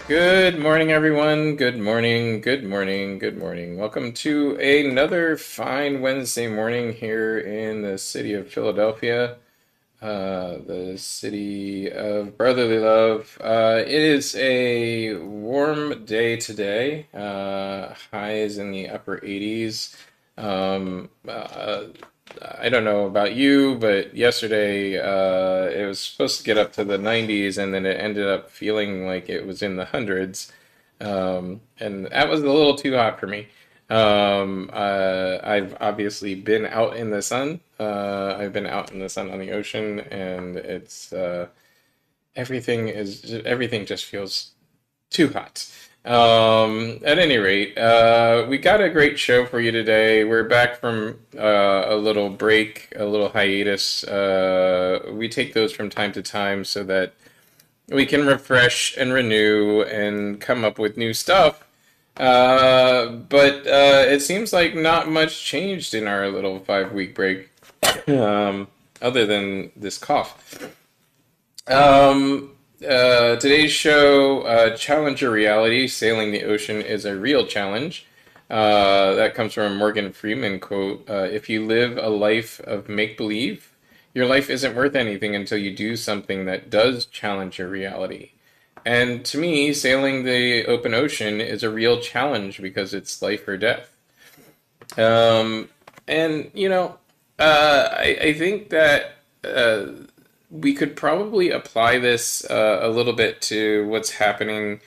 Good morning, everyone. Good morning, good morning, good morning. Welcome to another fine Wednesday morning here in the city of Philadelphia, the city of brotherly love. It is a warm day today. Highs in the upper 80s. Um, uh, I don't know about you, but yesterday it was supposed to get up to the 90s, and then it ended up feeling like it was in the hundreds. And that was a little too hot for me. I've obviously been out in the sun. I've been out in the sun on the ocean, and it's everything just feels too hot. At any rate, we got a great show for you today. We're back from a little break, a little hiatus. We take those from time to time so that we can refresh and renew and come up with new stuff. But it seems like not much changed in our little 5 week break, other than this cough. Today's show, Challenger Reality, Sailing the Ocean is a Real Challenge. That comes from a Morgan Freeman quote. If you live a life of make-believe, your life isn't worth anything until you do something that does challenge your reality. And to me, sailing the open ocean is a real challenge because it's life or death. Um, and, you know, I think that we could probably apply this a little bit to what's happening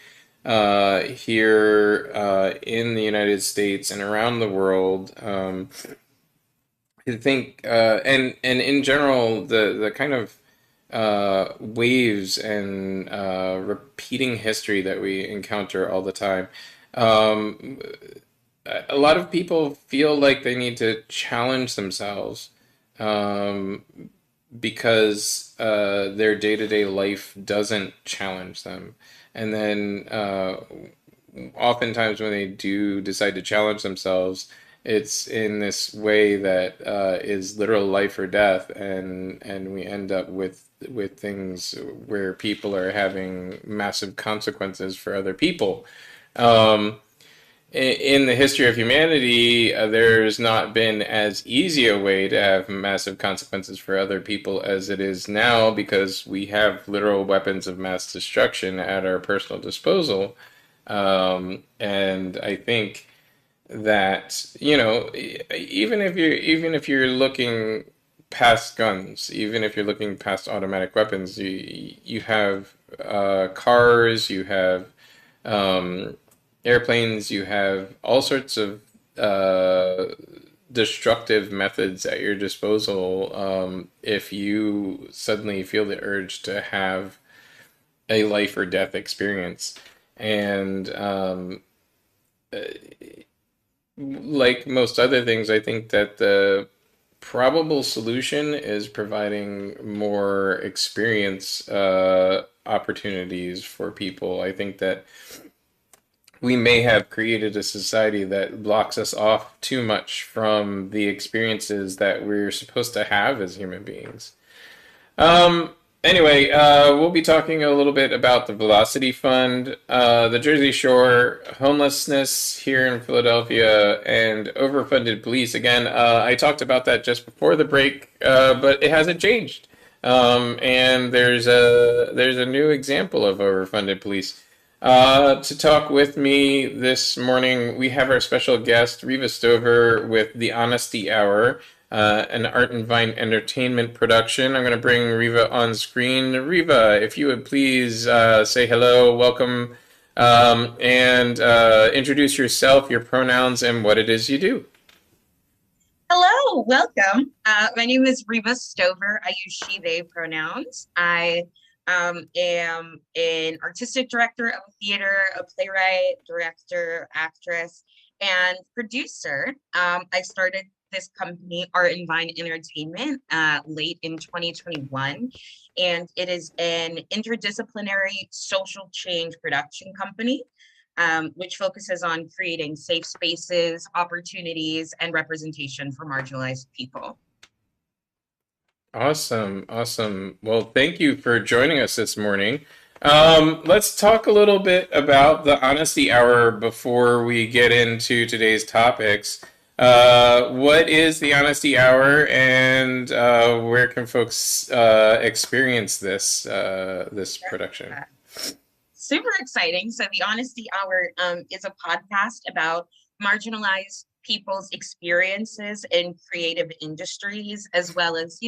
here in the United States and around the world. I think, and in general, the kind of waves and repeating history that we encounter all the time. Um, a lot of people feel like they need to challenge themselves um, because their day-to-day life doesn't challenge them. And then oftentimes when they do decide to challenge themselves, it's in this way that is literal life or death, and we end up with things where people are having massive consequences for other people. Um, in the history of humanity, there's not been as easy a way to have massive consequences for other people as it is now because we have literal weapons of mass destruction at our personal disposal. And I think that, even if you're looking past guns, even if you're looking past automatic weapons, you have cars, you have um, airplanes, you have all sorts of destructive methods at your disposal if you suddenly feel the urge to have a life or death experience. And like most other things, I think that the probable solution is providing more experience opportunities for people. I think that we may have created a society that blocks us off too much from the experiences that we're supposed to have as human beings. Um, anyway, we'll be talking a little bit about the Velocity Fund, the Jersey Shore, homelessness here in Philadelphia, and overfunded police. Again, I talked about that just before the break, but it hasn't changed. And there's a new example of overfunded police. To talk with me this morning, we have our special guest, Rivastover, with the Honesty Hour, an Art and Vine entertainment production. I'm going to bring Reva on screen. Reva, if you would please say hello, welcome, and introduce yourself, your pronouns, and what it is you do. Hello, welcome. My name is Reva Stover. I use she, they pronouns. I am an artistic director of theater, a playwright, director, actress, and producer. I started this company, Art and Vine Entertainment, late in 2021, and it is an interdisciplinary social change production company which focuses on creating safe spaces, opportunities, and representation for marginalized people. Awesome, awesome. Well, thank you for joining us this morning. Let's talk a little bit about the honesty hour before we get into today's topics. What is the honesty hour, and where can folks experience this production? Yeah. Super exciting. So the Honesty Hour is a podcast about marginalized people's experiences in creative industries, as well as,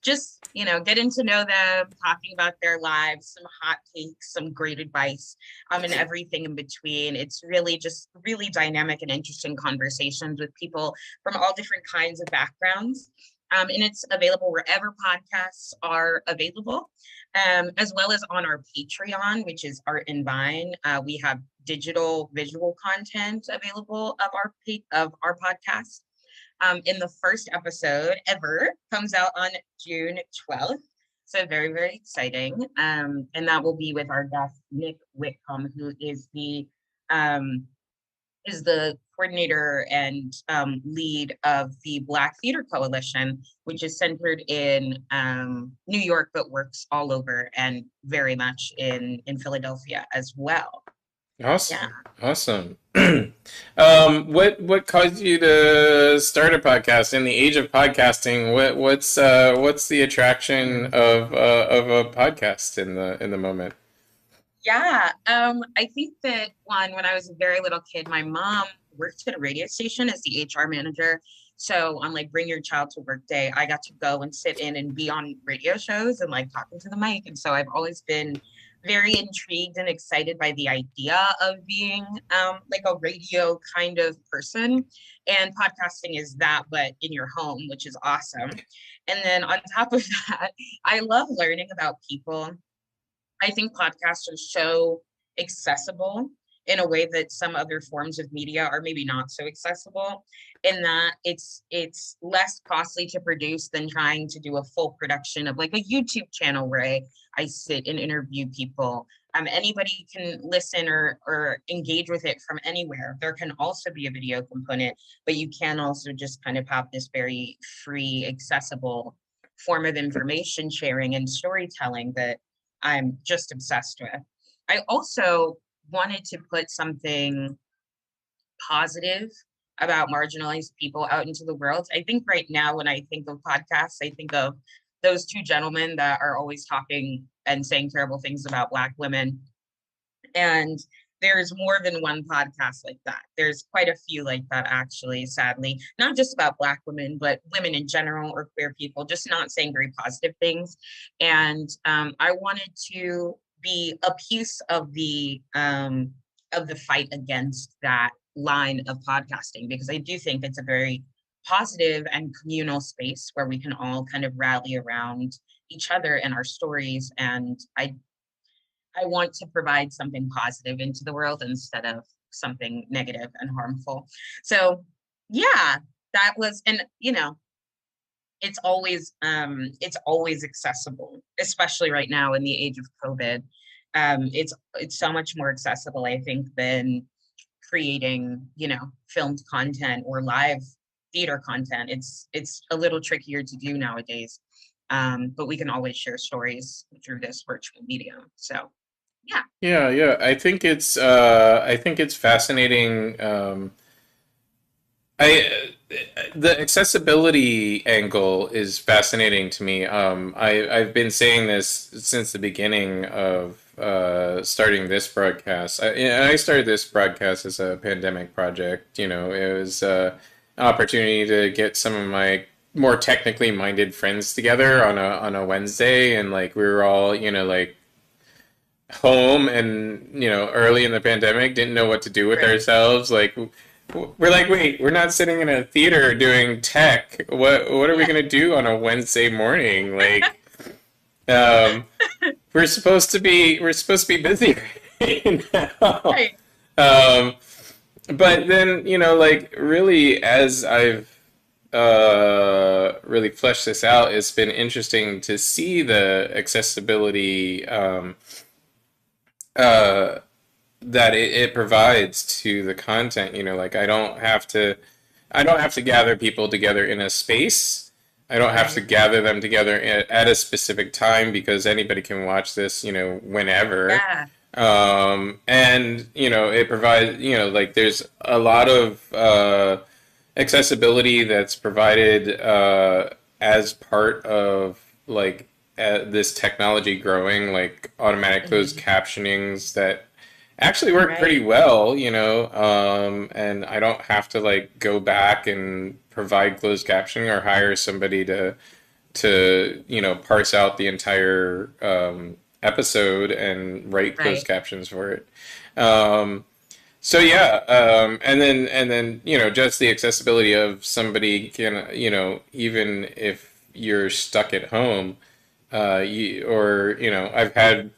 just, getting to know them, talking about their lives, some hot takes, some great advice, and everything in between. It's really just really dynamic and interesting conversations with people from all different kinds of backgrounds. And it's available wherever podcasts are available, as well as on our Patreon, which is Art and Vine. We have digital visual content available of our podcast. In the first episode ever comes out on June 12th. So very, very exciting. And that will be with our guest, Nick Whitcomb, who um, is the coordinator and lead of the Black Theater Coalition, which is centered in New York, but works all over and very much in Philadelphia as well. Yeah. Awesome, awesome. What caused you to start a podcast in the age of podcasting? What's the attraction of a podcast in the moment? Yeah, I think that when I was a very little kid, my mom worked at a radio station as the HR manager. So on like Bring Your Child to Work Day, I got to go and sit in and be on radio shows and like talking to the mic. And so I've always been very intrigued and excited by the idea of being like a radio kind of person. And podcasting is that, but in your home, which is awesome. And then on top of that, I love learning about people. I think podcasts are so accessible in a way that some other forms of media are maybe not so accessible, in that it's less costly to produce than trying to do a full production of like a YouTube channel where I sit and interview people. Anybody can listen or engage with it from anywhere. There can also be a video component, but you can also just kind of have this very free, accessible form of information sharing and storytelling that I'm just obsessed with. I also wanted to put something positive about marginalized people out into the world. I think right now, when I think of podcasts, I think of those two gentlemen that are always talking and saying terrible things about Black women. And there's more than one podcast like that. There's quite a few like that, actually, sadly, not just about Black women, but women in general or queer people, just not saying very positive things. And I wanted to be a piece of the fight against that line of podcasting, because I do think it's a very positive and communal space where we can all kind of rally around each other and our stories. And I want to provide something positive into the world instead of something negative and harmful. So yeah, that was, and it's always accessible, especially right now in the age of COVID. It's so much more accessible, I think, than creating, filmed content or live theater content. It's a little trickier to do nowadays. But we can always share stories through this virtual medium. So yeah. Yeah, yeah. I think it's fascinating. I The accessibility angle is fascinating to me. I've been saying this since the beginning of starting this broadcast. I started this broadcast as a pandemic project. It was an opportunity to get some of my more technically minded friends together on a Wednesday, and like we were all like home and early in the pandemic didn't know what to do with Right. ourselves. Like we're like, wait, we're not sitting in a theater doing tech. What are we Yeah. gonna do on a Wednesday morning? Like, um, we're supposed to be busy right now. Right. Um, but then like really, as I've really fleshed this out, it's been interesting to see the accessibility uh, that it provides to the content. Like I don't have to gather people together in a space. I don't have to Right. gather them together at a specific time because anybody can watch this, whenever. Yeah. And it provides, like there's a lot of accessibility that's provided as part of like this technology growing, like automatic closed Mhm. captionings that actually work pretty Right. well, and I don't have to like go back and provide closed captioning or hire somebody to parse out the entire episode and write closed Right. captions for it. So yeah, and then just the accessibility of somebody can even if you're stuck at home, or I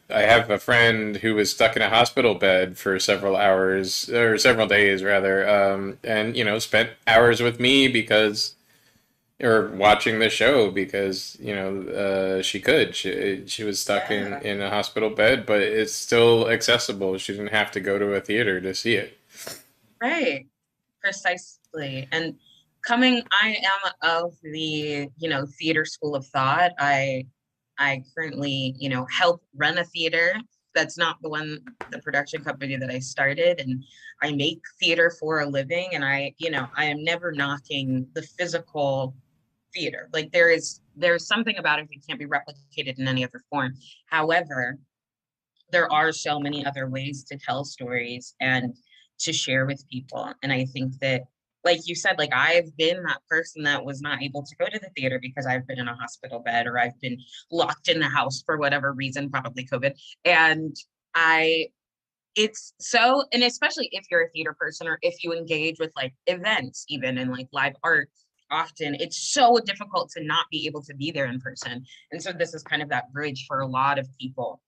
have a friend who was stuck in a hospital bed for several hours or several days rather, and spent hours with me because or watching the show because she was stuck in Yeah. in a hospital bed, but it's still accessible. She didn't have to go to a theater to see it. Right. Precisely. And I am of the, theater school of thought. I currently, help run a theater. That's not the production company that I started. And I make theater for a living. And I am never knocking the physical theater. Like there's something about it that can't be replicated in any other form. However, there are so many other ways to tell stories and to share with people. And I think that, like you said, like I've been that person that was not able to go to the theater because I've been in a hospital bed or I've been locked in the house for whatever reason, probably COVID. And I, it's so, and especially if you're a theater person or if you engage with like events, even in like live art, often it's so difficult to not be able to be there in person. And so this is kind of that bridge for a lot of people,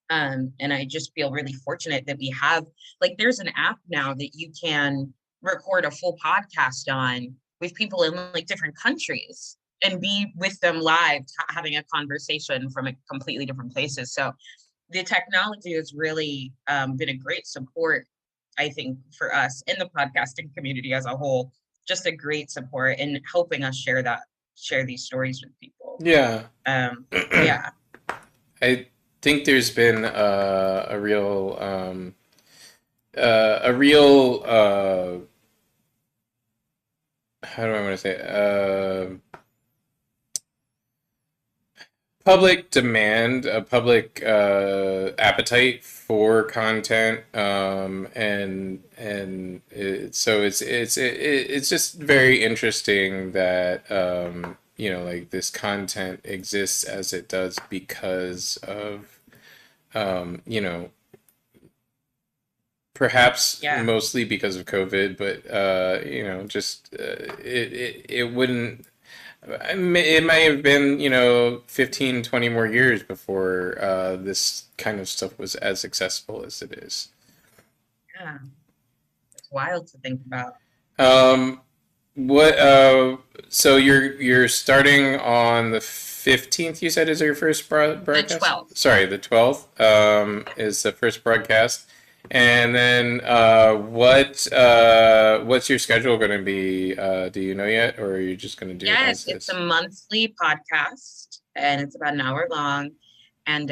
and I just feel really fortunate that we have, like, there's an app now that you can record a full podcast on with people in like different countries and be with them live, having a conversation from a completely different places. So the technology has really been a great support, I think, for us in the podcasting community as a whole. Just a great support in helping us share these stories with people. Yeah. Um, yeah, I think there's been a real how do I want to say public demand, a public appetite for content, so it's just very interesting that like this content exists as it does because of you know perhaps yeah. mostly because of COVID, but just it wouldn't. It may have been, 15, 20 more years before this kind of stuff was as accessible as it is. Yeah, it's wild to think about. Um, what? So you're starting on the 15th. You said is your first The broadcast. 12th. Sorry, the 12th. Is the first broadcast, and then what's your schedule going to be? Do you know yet, or are you just going to do it Yes, as it's a is? monthly podcast and it's about an hour long. And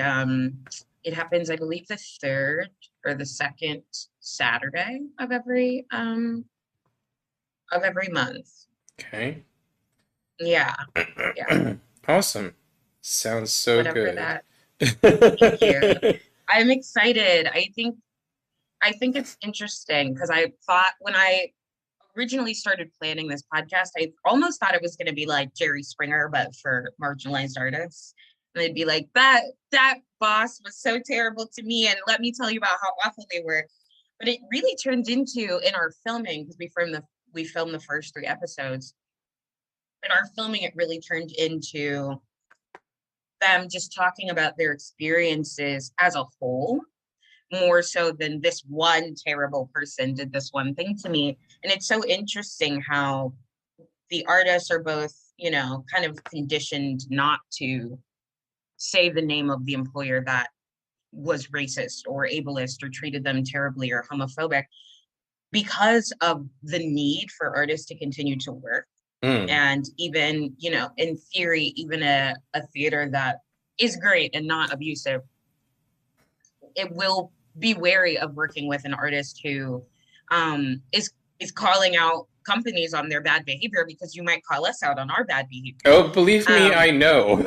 it happens, I believe, the third or the second Saturday of every month. Okay. Yeah, yeah. Awesome. Sounds so Whatever good. that. Thank you. I'm excited. I think it's interesting because I thought when I originally started planning this podcast, I almost thought it was going to be like Jerry Springer, but for marginalized artists. And they'd be like, that boss was so terrible to me, and let me tell you about how awful they were. But it really turned into in our filming because we filmed the first 3 episodes. In our filming, it really turned into them just talking about their experiences as a whole more so than this one terrible person did this one thing to me. And it's so interesting how the artists are both, kind of conditioned not to say the name of the employer that was racist or ableist or treated them terribly or homophobic because of the need for artists to continue to work. Mm. And even, in theory, even a theater that is great and not abusive, it will be wary of working with an artist who is calling out companies on their bad behavior, because you might call us out on our bad behavior. Oh, believe me, Um, I know.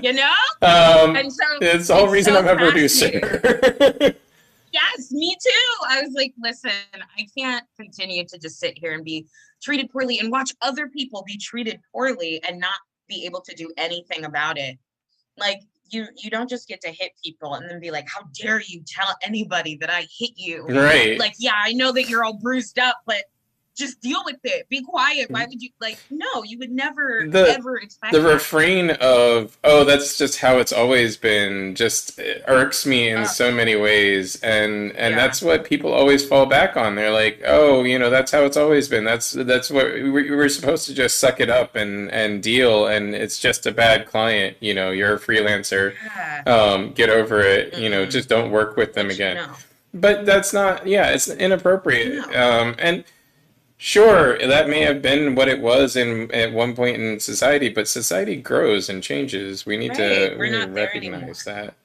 you know? And so It's the whole it's reason so I'm a fascinating. producer. Yes, me too. I was like, listen, I can't continue to just sit here and be treated poorly and watch other people be treated poorly and not be able to do anything about it. Like, you don't just get to hit people and then be like, how dare you tell anybody that I hit you? Right. Like, yeah, I know that you're all bruised up, but just deal with it. Be quiet. Why would you, like, no, you would never the ever the expect that. refrain of "oh, that's just how it's always been" just irks me in Uh, so many ways, and yeah. that's what people always fall back on. They're like, "oh, that's how it's always been. That's what we're supposed to just suck it up and deal, and it's just a bad client. You're a freelancer. Yeah. Get over it. Mm-mm. Just don't work with them Which, again." no, But that's not, yeah, it's inappropriate. no. And sure, that may have been what it was in at one point in society, but society grows and changes. We need Right. to we We're need not to there anymore. recognize that.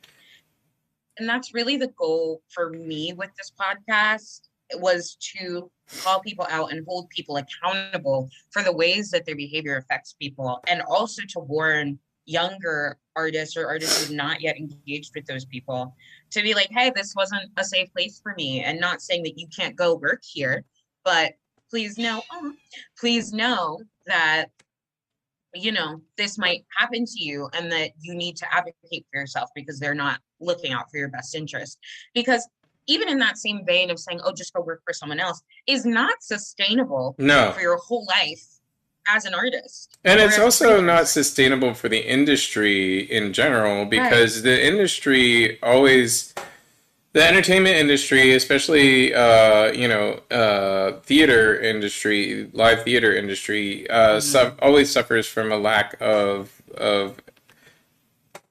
And that's really the goal for me with this podcast. It was to call people out and hold people accountable for the ways that their behavior affects people, and also to warn younger artists or artists who have not yet engaged with those people to be like, hey, this wasn't a safe place for me. And not saying that you can't go work here, but please know, please know that this might happen to you, and that you need to advocate for yourself because they're not looking out for your best interest. Because even in that same vein of saying, oh, just go work for someone else, is not sustainable No. for your whole life as an artist And or it's as a also not freelancer. sustainable for the industry in general Right. because the industry always the entertainment industry, especially theater industry, live theater industry, Mm-hmm. always suffers from a lack of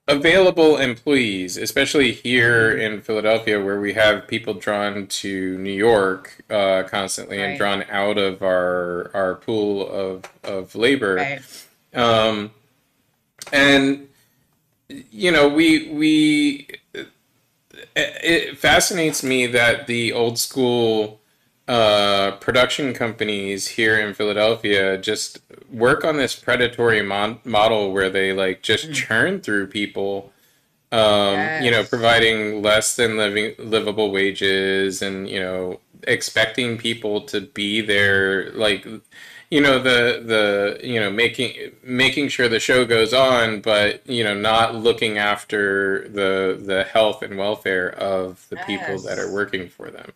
available employees, especially here Mm-hmm. in Philadelphia, where we have people drawn to New York constantly and Right. drawn out of our pool of labor. Right. Um, and we it fascinates me that the old school production companies here in Philadelphia just work on this predatory model where they like just Mm-hmm. churn through people, Yes. providing less than livable wages and expecting people to be there like making sure the show goes on, but not looking after the health and welfare of the people that are Yes. working for them.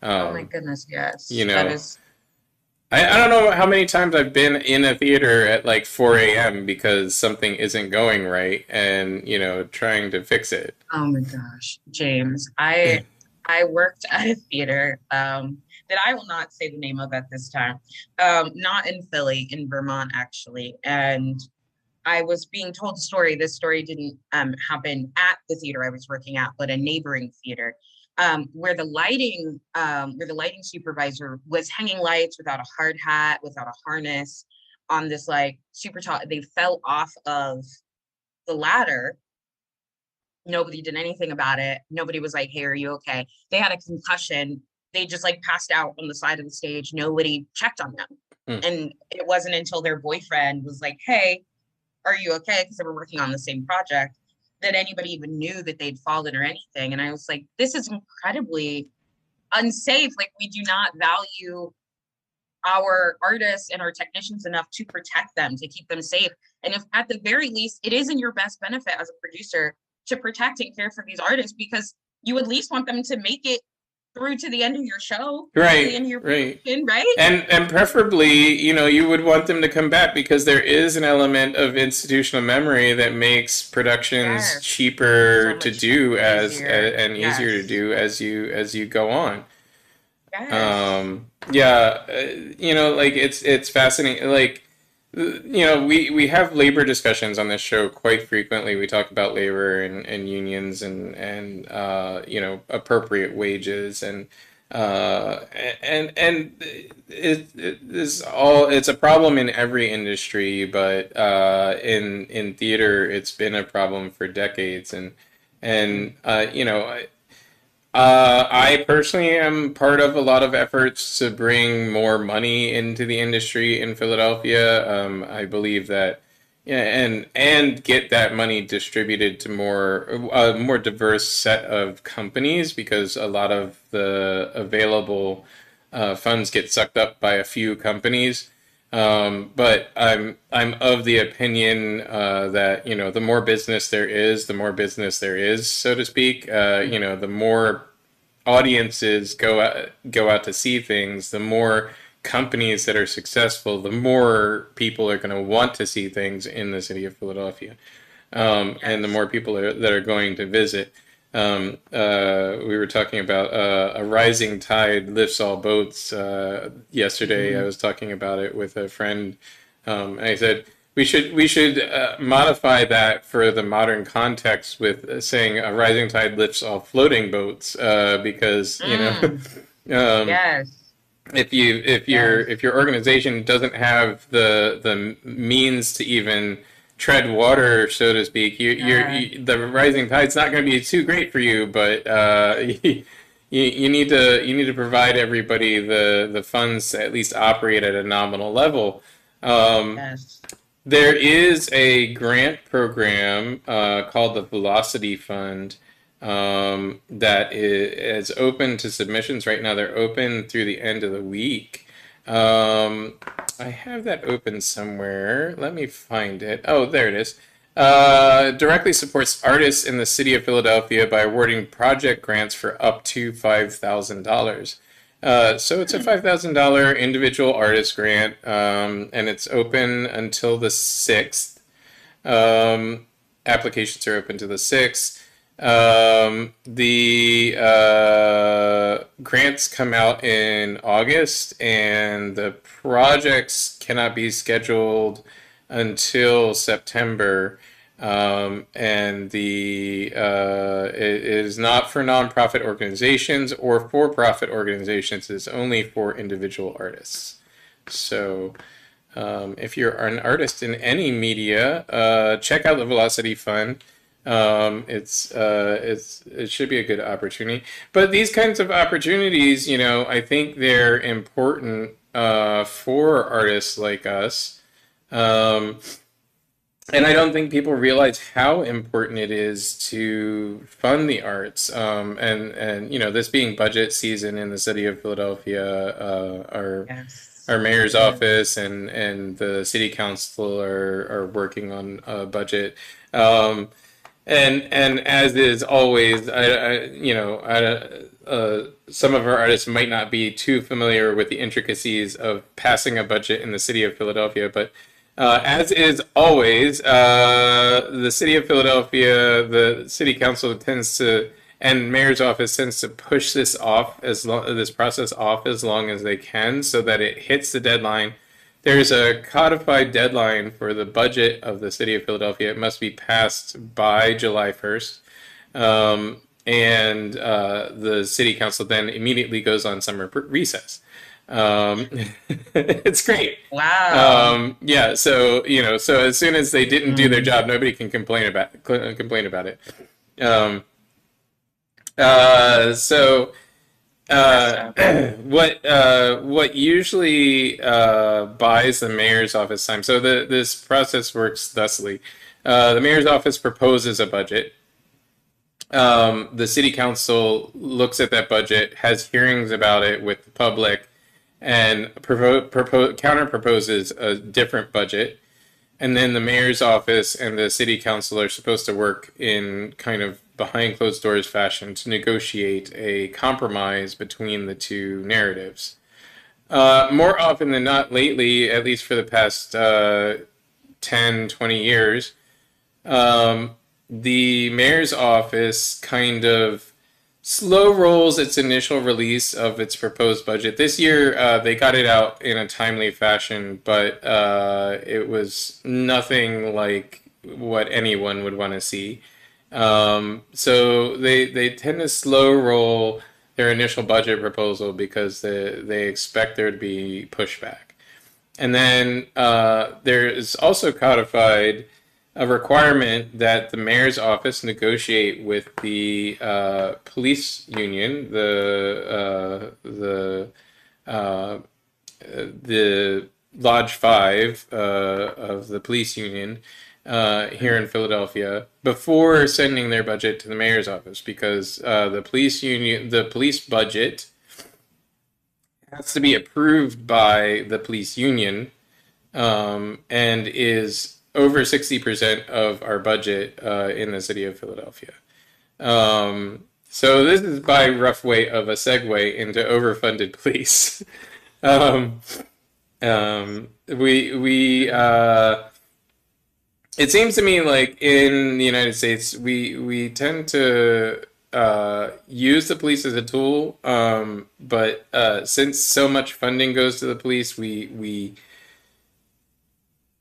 Oh my um goodness, you yes. That know is, I don't know how many times I've been in a theater at like 4 a.m. because something isn't going right and trying to fix it. oh my gosh, James. I worked at a theater that I will not say the name of at this time. Not in Philly, in Vermont actually. And I was being told a story. This story didn't happen at the theater I was working at, but a neighboring theater. Where the lighting supervisor was hanging lights without a hard hat, without a harness, on this like super tall. They fell off of the ladder. Nobody did anything about it. Nobody was like, hey, are you okay? They had a concussion. They just like passed out on the side of the stage. Nobody checked on them. Mm. And it wasn't until their boyfriend was like, hey, are you okay? Because they were working on the same project, that anybody even knew that they'd fallen or anything. And I was like, this is incredibly unsafe. Like, we do not value our artists and our technicians enough to protect them, to keep them safe. And if at the very least, it is in your best benefit as a producer to protect and care for these artists, because you at least want them to make it through to the end of your show, to the Right, end of your right. production, right? And preferably, you would want them to come back because there is an element of institutional memory that makes productions Yes. cheaper So to much do easier. and easier to Yes. do as you go on. Yes. Yeah, like it's fascinating. Like, we have labor discussions on this show quite frequently. We talk about labor and unions and appropriate wages and Uh, and it's a problem in every industry, but in theater, it's been a problem for decades. And you know, I personally am part of a lot of efforts to bring more money into the industry in Philadelphia. I believe that, yeah, and get that money distributed to more a more diverse set of companies because a lot of the available funds get sucked up by a few companies. But I'm of the opinion that the more business there is, the more business there is, so to speak. The more audiences go out to see things, the more companies that are successful, the more people are going to want to see things in the city of Philadelphia, and the Yes. more people that are going to visit. We were talking about a rising tide lifts all boats. Yesterday, I Mhm. was talking about it with a friend, and I said we should modify that for the modern context with saying a rising tide lifts all floating boats, because Mm. um, Yes. Yes. if your organization doesn't have the means to even tread water, so to speak, Uh, the rising tide's not going to be too great for you. But you need to provide everybody the funds to at least operate at a nominal level. Um, yes. there is a grant program called the Velocity Fund that is open to submissions right now. They're open through the end of the week. Um, I have that open somewhere. Let me find it. Oh, there it is. Directly supports artists in the city of Philadelphia by awarding project grants for up to $5,000. So it's a Hmm. $5,000 individual artist grant, and it's open until the 6th. Um, Applications are open to the 6th. The grants come out in August, and the projects cannot be scheduled until September. And it is not for nonprofit organizations or for-profit organizations. It's only for individual artists. So if you're an artist in any media, check out the Velocity Fund. It should be a good opportunity. But these kinds of opportunities, I think they're important for artists like us. Um, and I don't think people realize how important it is to fund the arts. And this being budget season in the city of Philadelphia, our Yes. mayor's It is. office and the city council are working on a budget. Um, and as is always, some of our artists might not be too familiar with the intricacies of passing a budget in the city of Philadelphia, but as is always, the city of Philadelphia, the city council tends to, and mayor's office tends to push this process off as long as they can, so that it hits the deadline. There's a codified deadline for the budget of the city of Philadelphia. It must be passed by July 1st. And the city council then immediately goes on summer recess. Um, it's great. Wow. Yeah, so as soon as they didn't do their Mm. job, nobody can complain about it. Um, so Impressive. what usually buys the mayor's office time? So this process works thusly: the mayor's office proposes a budget. The city council looks at that budget, has hearings about it with the public, and counter proposes a different budget. And then the mayor's office and the city council are supposed to work in kind of behind closed doors fashion to negotiate a compromise between the two narratives. More often than not, lately, at least for the past 10, 20 years, um, the mayor's office kind of slow rolls its initial release of its proposed budget. This year, they got it out in a timely fashion, but it was nothing like what anyone would want to see. So they tend to slow roll their initial budget proposal because they expect there to be pushback. And then there is also codified a requirement that the mayor's office negotiate with the police union, uh, the Lodge Five of the police union here in Philadelphia before sending their budget to the mayor's office, because the police union, the police budget has to be approved by the police union, and is over 60% of our budget in the city of Philadelphia. So this is by rough way of a segue into overfunded police. um, we It seems to me like in the United States we tend to use the police as a tool, but since so much funding goes to the police, we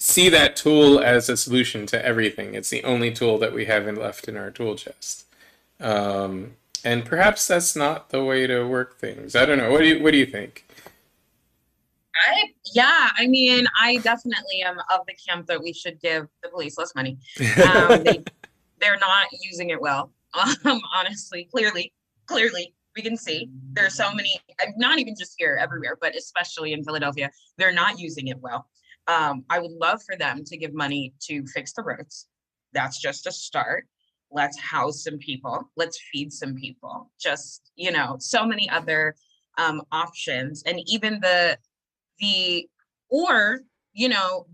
see that tool as a solution to everything. It's the only tool that we have left in our tool chest. And perhaps that's not the way to work things. I don't know. What do you think? Yeah, I mean, I definitely am of the camp that we should give the police less money. They they're not using it well. Honestly, clearly, we can see there's so many. Not even just here, everywhere, but especially in Philadelphia, they're not using it well. I would love for them to give money to fix the roads. That's just a start. Let's house some people. Let's feed some people. Just, so many other options, and even the or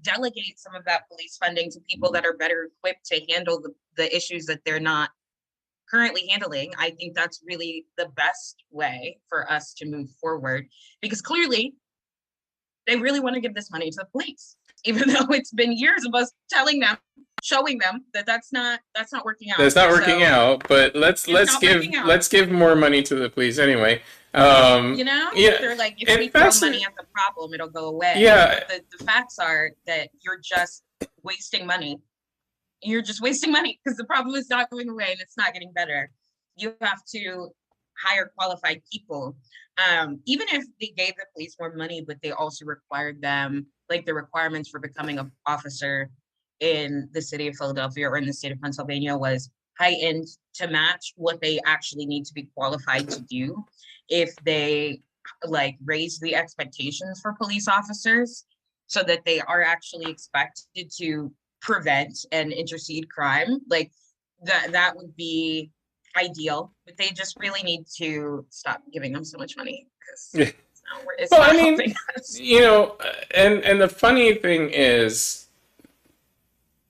delegate some of that police funding to people that are better equipped to handle the issues that they're not currently handling. I think that's really the best way for us to move forward, because clearly they really want to give this money to the police, even though it's been years of us telling them, showing them that that's not working out. That's not working So out, but it's not working out. let's give more money to the police anyway. Yeah, They're like, if and we throw money at the problem, it'll go away. yeah, But the facts are that you're just wasting money. You're just wasting money because the problem is not going away and it's not getting better. You have to hire qualified people. Even if they gave the police more money, but they also required them, like the requirements for becoming an officer in the city of Philadelphia or in the state of Pennsylvania was heightened to match what they actually need to be qualified to do. If they raise the expectations for police officers so that they are actually expected to prevent and intercede crime, like that would be ideal. But they just really need to stop giving them so much money, because it's well, not I mean, helping us. and the funny thing is,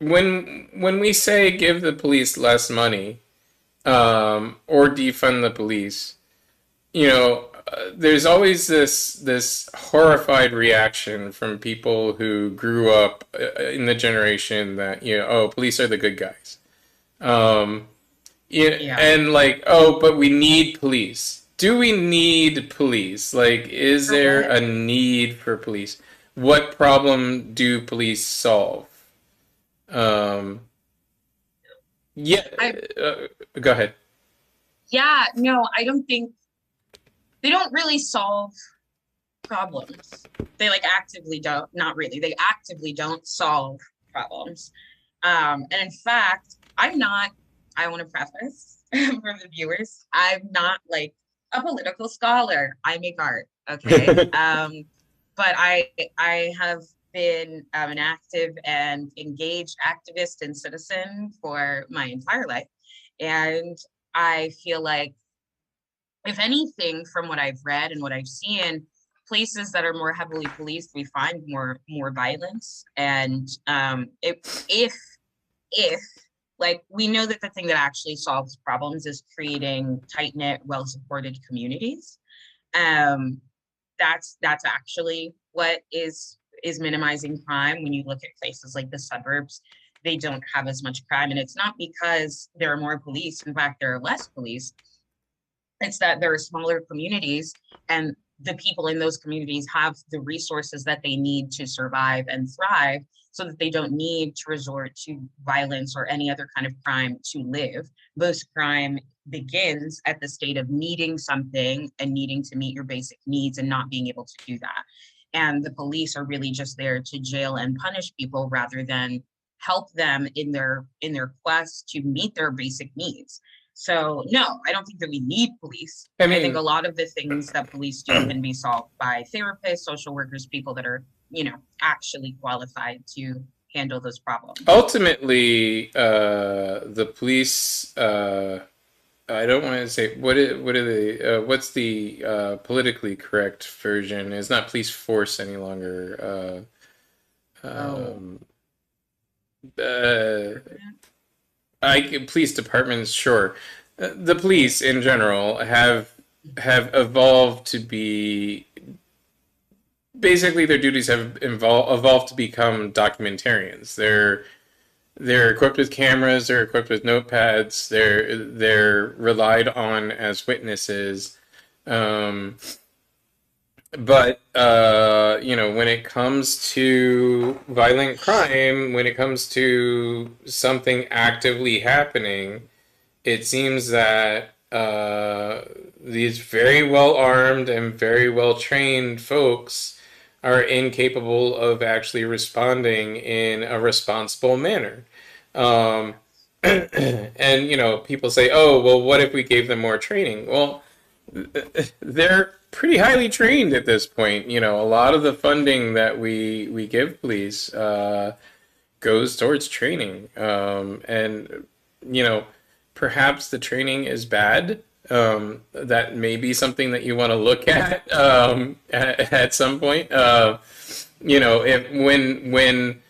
when we say give the police less money, or defund the police, there's always this horrified reaction from people who grew up in the generation that, oh, police are the good guys. Yeah, Yeah. and like, oh, but we need police. Do we need police? Like, is For there what? a need for police? What problem do police solve? Um, yeah, I go ahead. Yeah, no, I don't think they don't really solve problems. They actively don't, not really. They actively don't solve problems. And in fact, I want to preface for the viewers, I'm not a political scholar. I make art, okay? But I have been an active and engaged activist and citizen for my entire life. And I feel like, if anything, from what I've read and what I've seen, places that are more heavily policed, we find more violence. And if we know that the thing that actually solves problems is creating tight knit, well supported communities. Um, that's actually what is minimizing crime. When you look at places like the suburbs, they don't have as much crime, and it's not because there are more police. In fact, there are less police. It's that there are smaller communities, and the people in those communities have the resources that they need to survive and thrive, so that they don't need to resort to violence or any other kind of crime to live. Most crime begins at the state of needing something and needing to meet your basic needs and not being able to do that. And the police are really just there to jail and punish people rather than help them in their quest to meet their basic needs. So no, I don't think that we need police. I I think a mean, lot of the things that police do can be solved by therapists, social workers, people that are, actually qualified to handle those problems. ultimately, the police. I don't want to say what are they? What's the politically correct version? It's not police force any longer. Oh, Um, uh, police departments, sure. The police in general have evolved to be basically their duties have evolved to become documentarians. They're equipped with cameras. They're equipped with notepads. They're relied on as witnesses. Um, but when it comes to violent crime, when it comes to something actively happening, it seems that these very well armed and very well trained folks are incapable of actually responding in a responsible manner. Um, and people say, "Oh, well, what if we gave them more training?" Well, they're pretty highly trained at this point. A lot of the funding that we give police goes towards training, and you know, perhaps the training is bad. That may be something that you want to look at at some point. If when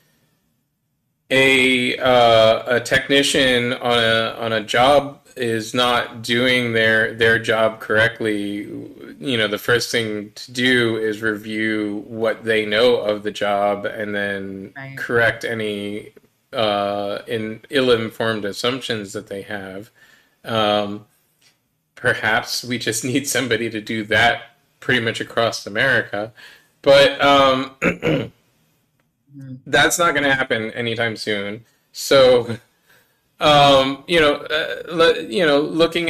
a technician on a job is not doing their job correctly, the first thing to do is review what they know of the job and then right. correct any in ill-informed assumptions that they have. Um, Perhaps we just need somebody to do that pretty much across America, but Mhm. that's not going to happen anytime soon. So looking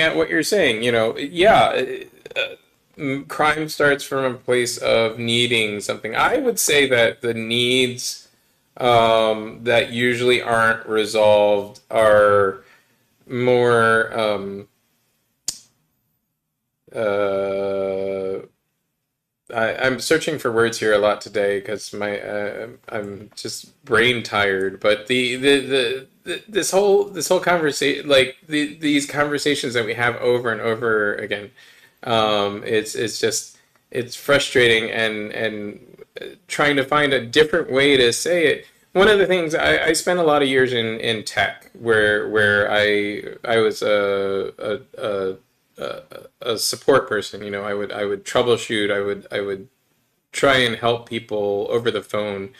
at what you're saying, yeah, crime starts from a place of needing something. I would say that the needs that usually aren't resolved are more uh, I'm searching for words here a lot today because my I'm just brain tired. But this whole conversation, like these conversations that we have over and over again, it's just it's frustrating and trying to find a different way to say it. One of the things I spent a lot of years in tech, where I was a support person. I would troubleshoot. I would try and help people over the phone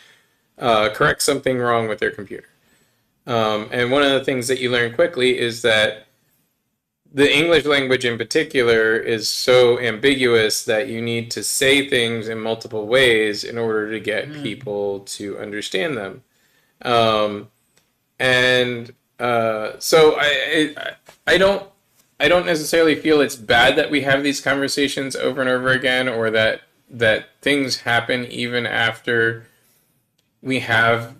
correct something wrong with their computer. And one of the things that you learn quickly is that the English language in particular is so ambiguous that you need to say things in multiple ways in order to get Mhm. people to understand them. Um, and so I don't necessarily feel it's bad that we have these conversations over and over again, or that things happen even after we have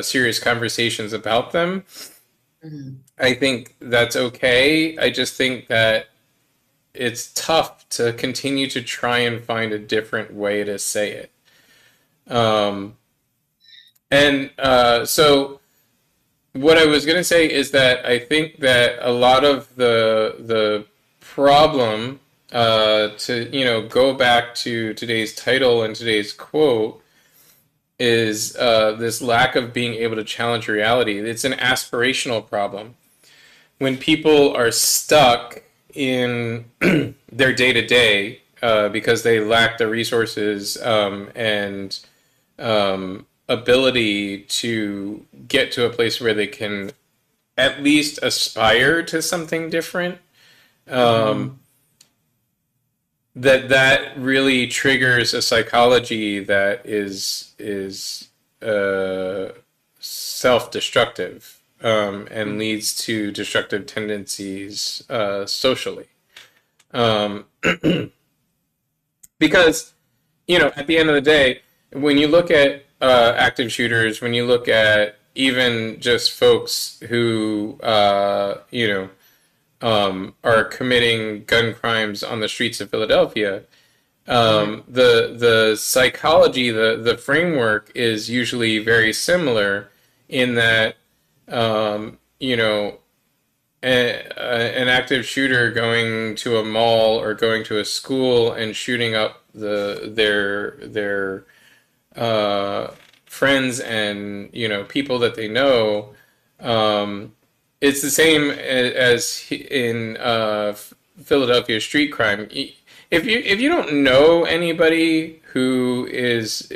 serious conversations about them. Mhm. I think that's okay. I just think that it's tough to continue to try and find a different way to say it. Um, and so what I was going to say is that I think that a lot of the problem, to go back to today's title and today's quote, is this lack of being able to challenge reality. It's an aspirational problem. When people are stuck in their day to day because they lack the resources and ability to get to a place where they can at least aspire to something different. Um, Mhm. that really triggers a psychology that is uh, self-destructive, and Mm, leads to destructive tendencies socially. Um, because at the end of the day, when you look at active shooters, when you look at even just folks who are committing gun crimes on the streets of Philadelphia, mm, the psychology, the framework is usually very similar in that you know an active shooter going to a mall or going to a school and shooting up their uh, friends and people that they know. Um, it's the same as in Philadelphia street crime. If you don't know anybody who is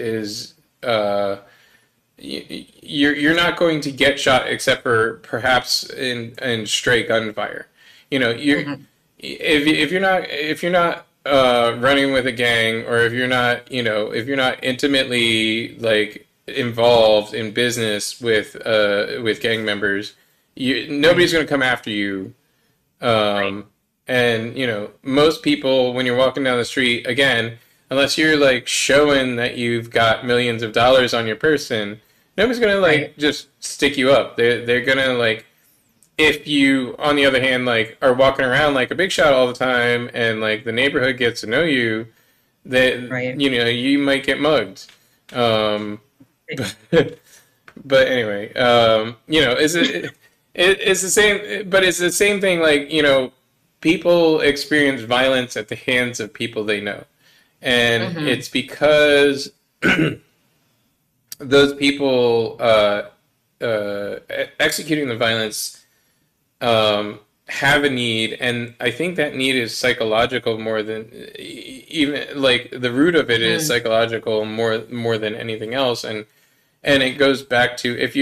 you're not going to get shot except for perhaps in stray gunfire. You're mhm, if you're not running with a gang, or if you're not intimately like involved in business with gang members, right, nobody's going to come after you. right, um, and most people, when you're walking down the street, again, unless you're like showing that you've got millions of dollars on your person, nobody's gonna right, like just stick you up. They're gonna like, if you, on the other hand, like are walking around like a big shot all the time, and like the neighborhood gets to know you, that right. you might get mugged. Um, but but anyway, it's the same, but it's the same thing. Like people experience violence at the hands of people they know, and Hmm. it's because those people executing the violence have a need, and I think that need is psychological more than even like the root of it is Hmm. psychological more than anything else. And it goes back to, if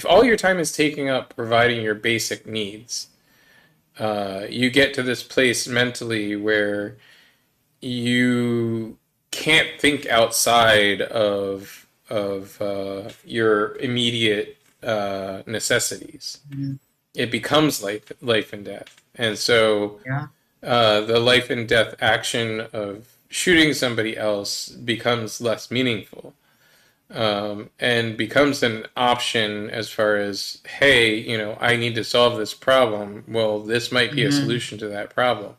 all your time is taking up providing your basic needs, you get to this place mentally where you can't think outside of your immediate necessities. It becomes life and death, and so Yeah. the life and death action of shooting somebody else becomes less meaningful, and becomes an option as far as, hey, I need to solve this problem. Well, this might be a Hmm. solution to that problem.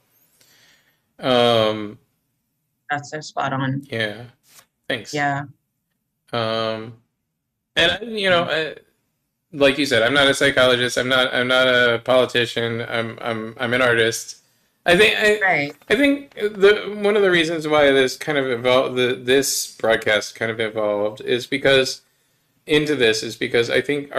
Um, That's so spot on. yeah, thanks. Yeah. Um, and Mm. like you said, I'm not a psychologist. I'm not a politician. I'm an artist. I think I. Right. I think one of the reasons why this kind of evolved, this broadcast kind of evolved, is because I think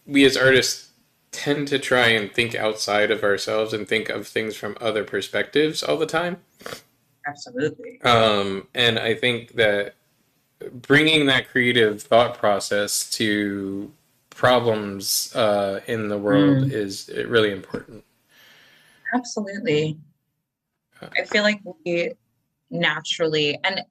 we as artists tend to try and think outside of ourselves and think of things from other perspectives all the time. Absolutely. And I think that bringing that creative thought process to problems in the world Mm. is really important. Absolutely. I feel like we naturally, and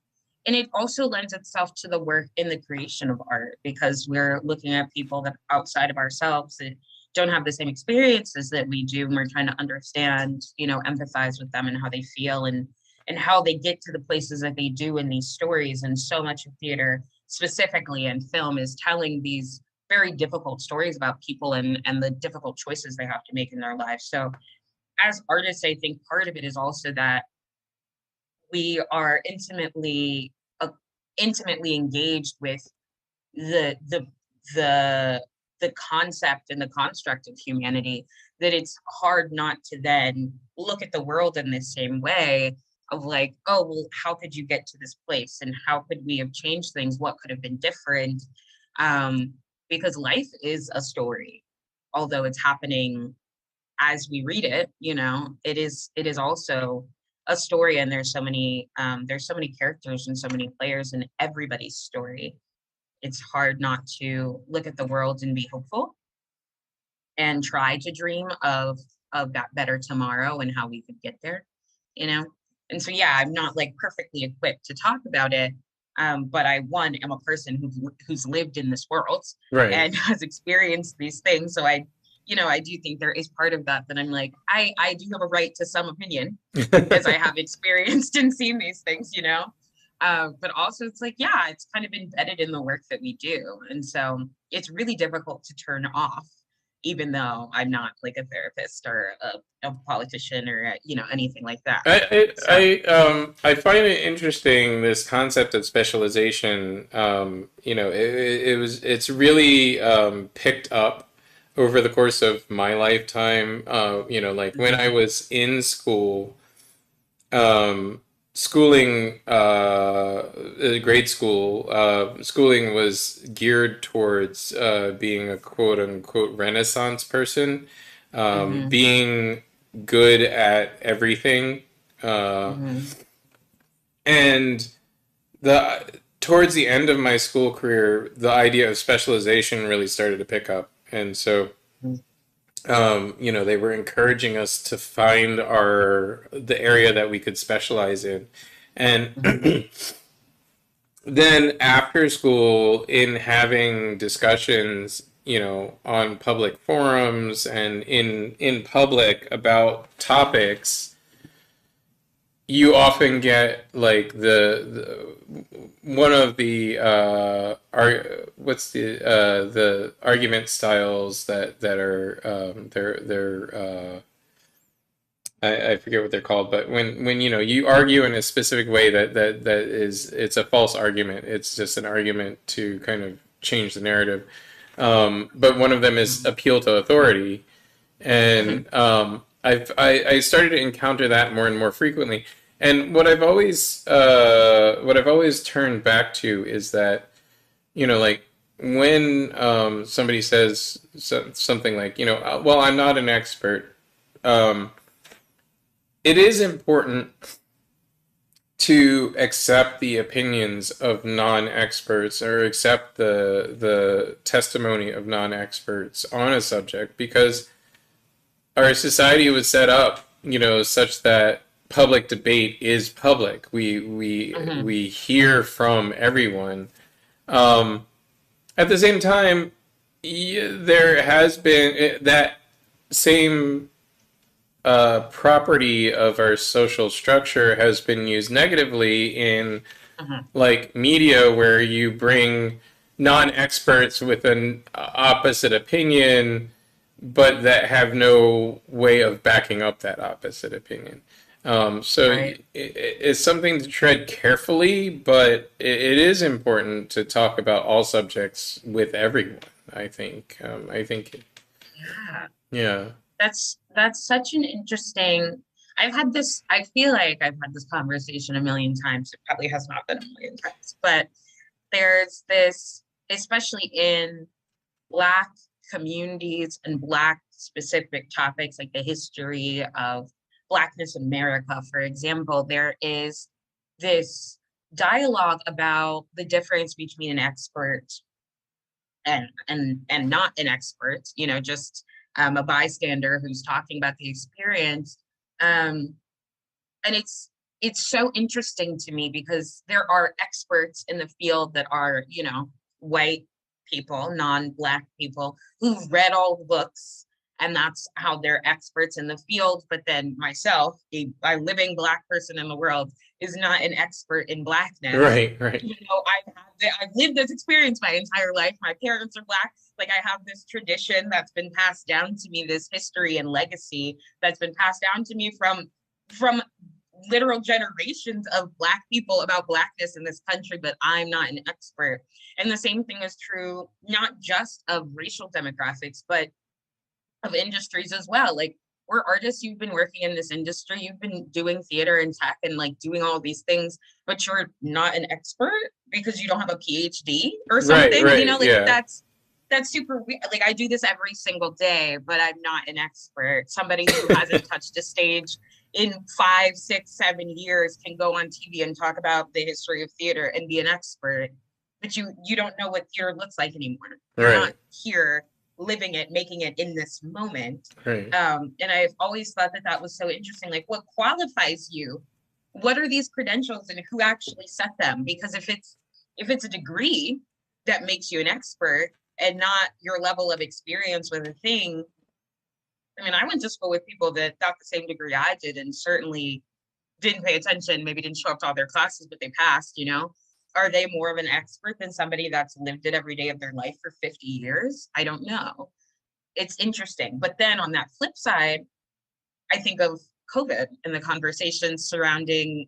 it also lends itself to the work in the creation of art because we're looking at people that outside of ourselves that don't have the same experiences that we do, and we're trying to understand, empathize with them and how they feel, and how they get to the places that they do in these stories. And so much of theater, specifically in film, is telling these very difficult stories about people and the difficult choices they have to make in their lives. So as artists, I think part of it is also that we are intimately engaged with the the the the concept and the construct of humanity, that it's hard not to then look at the world in the same way of like, oh well, how could you get to this place, and how could we have changed things, what could have been different. um because life is a story, although it's happening as we read it, it is also a story, and there's so many characters and so many players in everybody's story. It's hard not to look at the world and be hopeful and try to dream of that better tomorrow and how we could get there. you know? And so, yeah, I'm not like perfectly equipped to talk about it. But I, one, am a person who's lived in this world Right. and has experienced these things. So I do think there is part of that I'm like, I do have a right to some opinion because I have experienced and seen these things, but also it's like, yeah, it's kind of embedded in the work that we do. And so it's really difficult to turn off, even though I'm not like a therapist or a politician or, anything like that. So, I find it interesting this concept of specialization. It's really picked up over the course of my lifetime. Like when I mhm, was in school, um, schooling, grade school, schooling was geared towards being a quote unquote Renaissance person, mhm, being good at everything. Uh, mhm, and the towards the end of my school career, the idea of specialization really started to pick up, and so they were encouraging us to find the area that we could specialize in, and mhm, then after school, in having discussions, on public forums and in public about topics, you often get like the one of the the argument styles that are they're I forget what they're called, but when you argue in a specific way that is it's a false argument. It's just an argument to kind of change the narrative. But one of them is mhm, appeal to authority, mhm, and I started to encounter that more and more frequently. And what I've always turned back to is that like when somebody says something like well, I'm not an expert. Um, it is important to accept the opinions of non-experts or accept the testimony of non-experts on a subject because our society was set up, such that public debate is public. mhm, We hear from everyone. Um, at the same time, there has been that same property of our social structure has been used negatively in mhm. like media where you bring non-experts with an opposite opinion but that have no way of backing up that opposite opinion. So Right. it's something to tread carefully, but it is important to talk about all subjects with everyone. I think, Yeah. yeah, That's such an interesting. I feel like I've had this conversation a million times. It probably has not been a million times, but there's this, especially in Black communities and Black specific topics like the history of Blackness in America, for example, there is this dialogue about the difference between an expert and not an expert, just a bystander who's talking about the experience. Um, and it's so interesting to me because there are experts in the field that are, white people, non-black people who've read all the books, and that's how they're experts in the field. But then myself, a living black person in the world, is not an expert in blackness. right, right, I've lived this experience my entire life. My parents are black. Like I have this tradition that's been passed down to me, this history and legacy that's been passed down to me from literal generations of black people about blackness in this country, but I'm not an expert. And the same thing is true not just of racial demographics, but of industries as well. Like we're artists, you've been working in this industry, you've been doing theater and tech and like doing all these things, but you're not an expert because you don't have a PhD or right, something, right, like yeah, that's super weird. Like I do this every single day, but I'm not an expert. Somebody who hasn't touched a stage in 5, 6, 7 years can go on TV and talk about the history of theater and be an expert, but you don't know what theater looks like anymore. You're not right. here living it, making it in this moment. Right. And I've always thought that that was so interesting. Like, what qualifies you? What are these credentials, and who actually set them? Because if it's a degree that makes you an expert and not your level of experience with a thing. I mean, I went to school with people that got the same degree I did and certainly didn't pay attention, maybe didn't show up to all their classes, but they passed, you know? Are they more of an expert than somebody that's lived it every day of their life for 50 years? I don't know. It's interesting. But then on that flip side, I think of COVID and the conversations surrounding,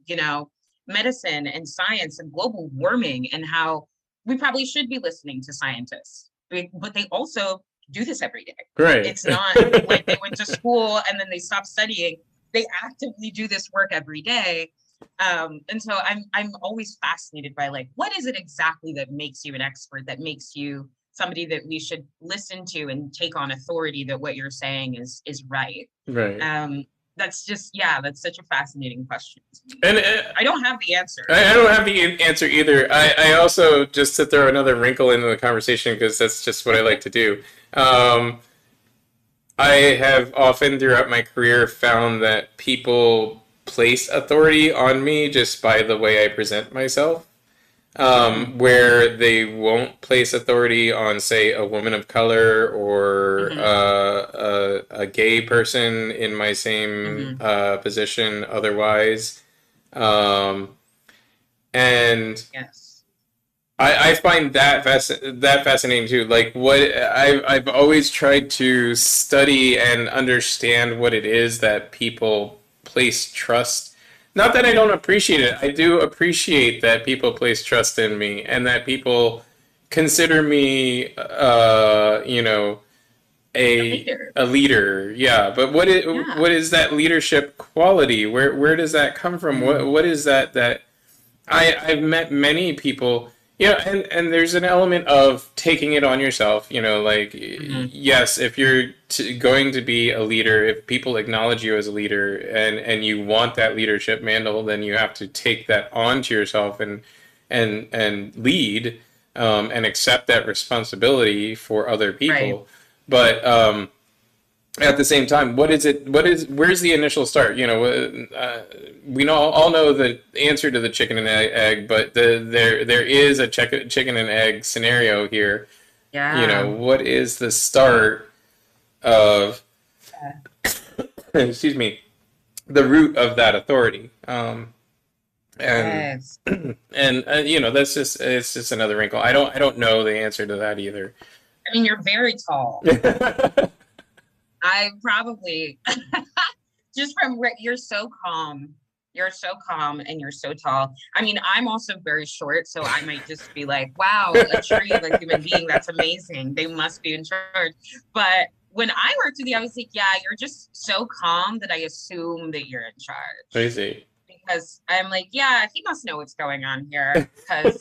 medicine and science and global warming, and how we probably should be listening to scientists, but they also do this every day. Right. It's not like they went to school and then they stopped studying. They actively do this work every day. And so I'm always fascinated by, like, what is it exactly that makes you an expert, that makes you somebody that we should listen to and take on authority that what you're saying is right. Right. That's just, yeah, that's such a fascinating question to me. And I don't have the answer. I don't have the answer either. I also, just to throw another wrinkle into the conversation, because that's just what I like to do. Um, I have often throughout my career found that people place authority on me just by the way I present myself. Mm-hmm. Where they won't place authority on, say, a woman of color or Mm-hmm. a gay person in my same Mm-hmm. position otherwise. Um, and Yes. I find that that fascinating too. Like, what I've always tried to study and understand what it is that people place trust. Not that I don't appreciate it. I do appreciate that people place trust in me and that people consider me, A a leader. a leader. Yeah, but Yeah. what is that leadership quality? Where does that come from? Mm-hmm. What is that I've met many people, and there's an element of taking it on yourself, like, Mm-hmm. yes, if you're going to be a leader, if people acknowledge you as a leader and you want that leadership mantle, then you have to take that onto yourself and lead, and accept that responsibility for other Right. people. But at the same time, where's the initial start? We all know the answer to the chicken and egg, but there is a chicken and egg scenario here. Yeah. What is the start of, excuse me, the root of that authority? And Yes. and that's just it's just another wrinkle. I don't know the answer to that either. I mean, you're very tall. I probably just from where you're so calm. You're so calm and you're so tall. I mean, I'm also very short, so I might just be like, wow, a tree of a human being. That's amazing. They must be in charge. But when I worked with you, I was like, yeah, you're just so calm that I assume that you're in charge. Crazy. Because I'm like, yeah, he must know what's going on here. Because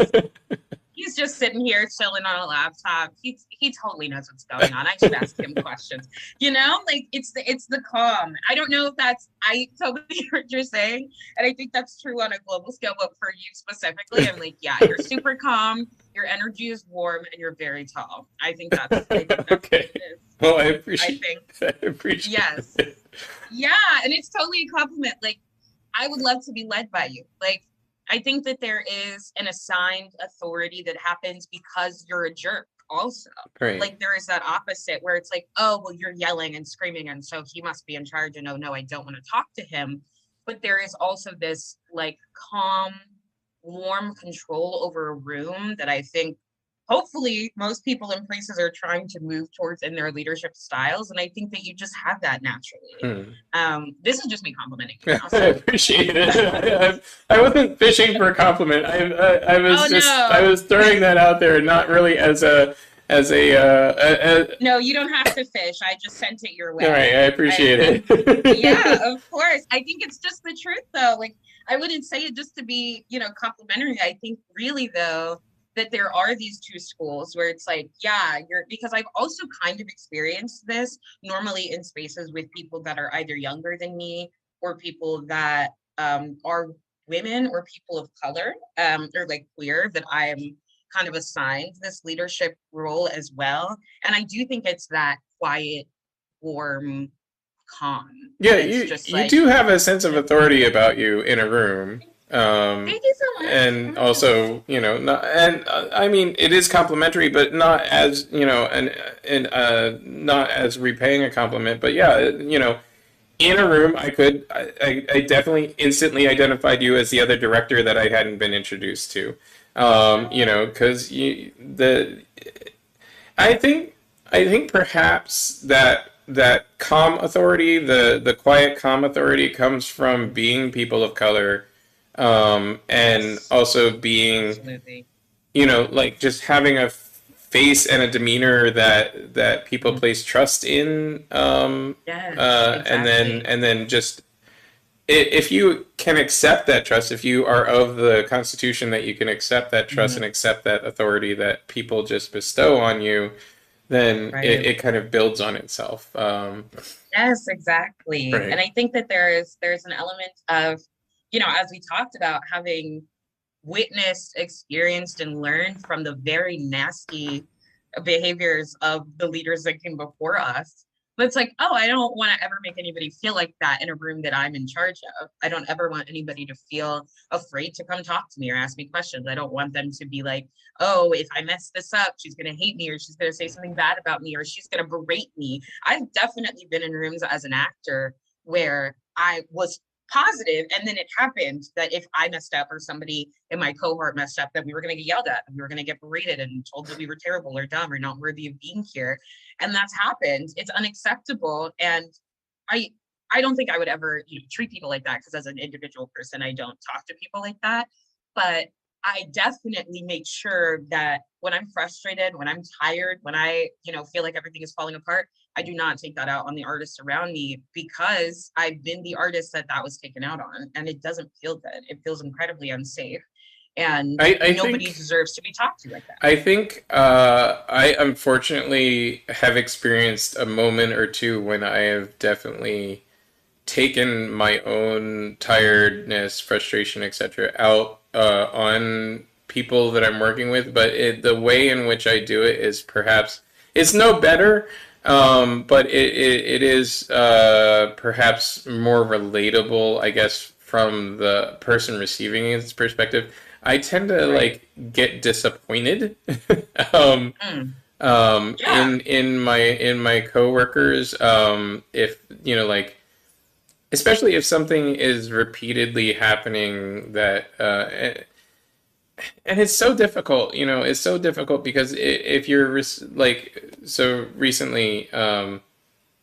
he's just sitting here chilling on a laptop. He totally knows what's going on. I should ask him questions. Like it's the calm. I don't know if I totally hear what you're saying, and I think that's true on a global scale. But for you specifically, I'm like, yeah, you're super calm. Your energy is warm, and you're very tall. I think that's what Okay. it is. Well, I think I appreciate yes, it. yeah, and it's totally a compliment. Like, I would love to be led by you. Like, I think that there is an assigned authority that happens because you're a jerk also. Great. Like, there is that opposite where it's like, oh, well, you're yelling and screaming, and so he must be in charge, and oh no, I don't want to talk to him. But there is also this, like, calm, warm control over a room that I think hopefully most people in places are trying to move towards in their leadership styles. And I think that you just have that naturally. Hmm. This is just me complimenting you now. I So appreciate it. I wasn't fishing for a compliment. I oh was just I no. was throwing that out there, not really as a No, you don't have to fish. I just sent it your all right. way. I And appreciate yeah, it. of course. I think it's just the truth though. Like, I wouldn't say it just to be, complimentary. I think really though that there are these two schools where it's like, yeah, because I've also kind of experienced this normally in spaces with people that are either younger than me or people that are women or people of color, or like queer that I'm kind of assigned this leadership role as well. And I do think it's that quiet, warm calm Yeah, that's you just you like, do have a sense of authority about you in a room. thank you so much. And also, not, and I mean, it is complimentary, but not as, not as repaying a compliment. But yeah, in a room, I definitely instantly identified you as the other director that I hadn't been introduced to. Because I think I think perhaps that calm authority, the quiet calm authority, comes from being people of color, and Yes, also being, absolutely. like just having a face and a demeanor that people Mhm. place trust in, Yes, exactly. and then just if you can accept that trust, if you are of the constitution that you can accept that trust Mhm. and accept that authority that people just bestow on you, then Right. it kind of builds on itself. Yes, exactly. And Right. I think that there's an element of, as we talked about, having witnessed, experienced, and learned from the very nasty behaviors of the leaders that came before us. But it's like, oh, I don't want to ever make anybody feel like that in a room that I'm in charge of. I don't ever want anybody to feel afraid to come talk to me or ask me questions. I don't want them to be like, oh, if I mess this up, she's going to hate me or she's going to say something bad about me or she's going to berate me. I've definitely been in rooms as an actor where I was positive, and then it happened that if I messed up or somebody in my cohort messed up, that we were going to get yelled at and we were going to get berated and told that we were terrible or dumb or not worthy of being here. And that's happened. It's unacceptable. And I I don't think I would ever, treat people like that, because as an individual person, I don't talk to people like that. But I definitely make sure that when I'm frustrated, when I'm tired, when I, feel like everything is falling apart, I do not take that out on the artists around me, because I've been the artist that was taken out on, and it doesn't feel good. It feels incredibly unsafe, and I nobody think deserves to be talked to like that. I unfortunately have experienced a moment or two when I have definitely taken my own tiredness, frustration, etc., out on people that I'm working with. But the way in which I do it is perhaps it's no better, but it is perhaps more relatable, I guess, from the person receiving its perspective. I tend to Right. like get disappointed. um, Mm. Yeah. in my coworkers, if like, especially if something is repeatedly happening that and it's so difficult, it's so difficult because if you're like, so recently, and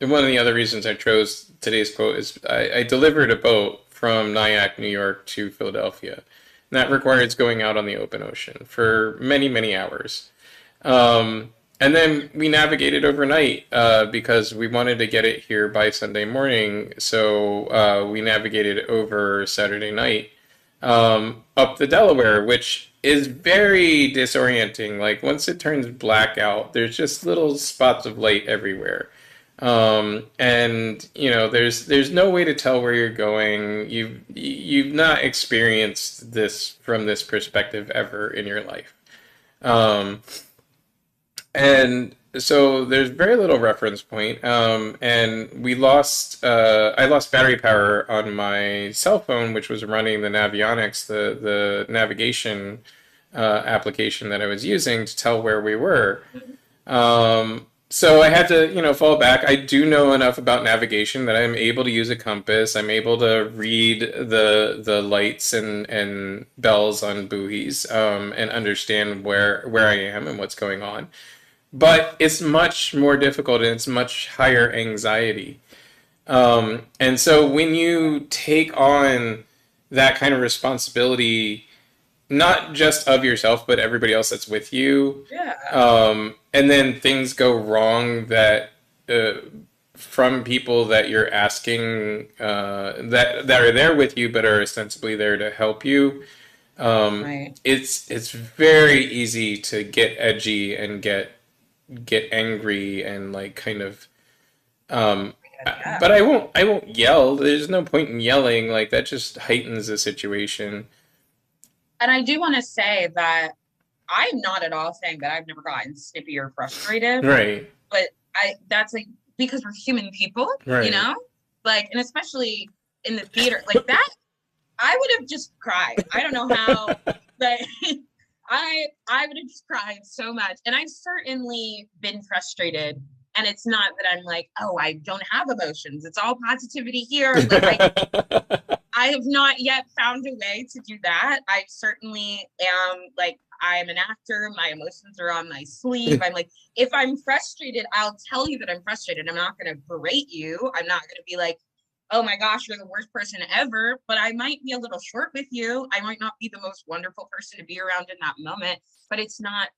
one of the other reasons I chose today's quote is I delivered a boat from Nyack, New York to Philadelphia, and that requires going out on the open ocean for many, many hours. And then we navigated overnight because we wanted to get it here by Sunday morning. So we navigated over Saturday night up the Delaware, which is very disorienting. Like once it turns black out, there's just little spots of light everywhere. And there's no way to tell where you're going. You've not experienced this from this perspective ever in your life. Um, and so there's very little reference point. And I lost battery power on my cell phone, which was running the Navionics, the navigation application that I was using to tell where we were. So I had to, fall back. I do know enough about navigation that I'm able to use a compass. I'm able to read the lights and bells on buoys, and understand where I am and what's going on. But it's much more difficult and it's much higher anxiety. And so when you take on that kind of responsibility, not just of yourself, but everybody else that's with you, Yeah. and then things go wrong that uh, from people that you're asking that are there with you but are ostensibly there to help you. Right. It's very easy to get edgy and get angry and like kind of Yeah. but I won't yell. There's no point in yelling. Like that just heightens the situation. And I do want to say that I'm not at all saying that I've never gotten snippy or frustrated, Right. but that's like because we're human people, you Right. know? Like, and especially in the theater, like that, I would have just cried. I don't know how, but I would have just cried so much. And I've certainly been frustrated. And it's not that I'm like, oh, I don't have emotions. It's all positivity here. Like I have not yet found a way to do that. I certainly am like, I'm an actor. My emotions are on my sleeve. I'm like, if I'm frustrated, I'll tell you that I'm frustrated. I'm not going to berate you. I'm not going to be like, oh my gosh, you're the worst person ever. But I might be a little short with you. I might not be the most wonderful person to be around in that moment, but it's not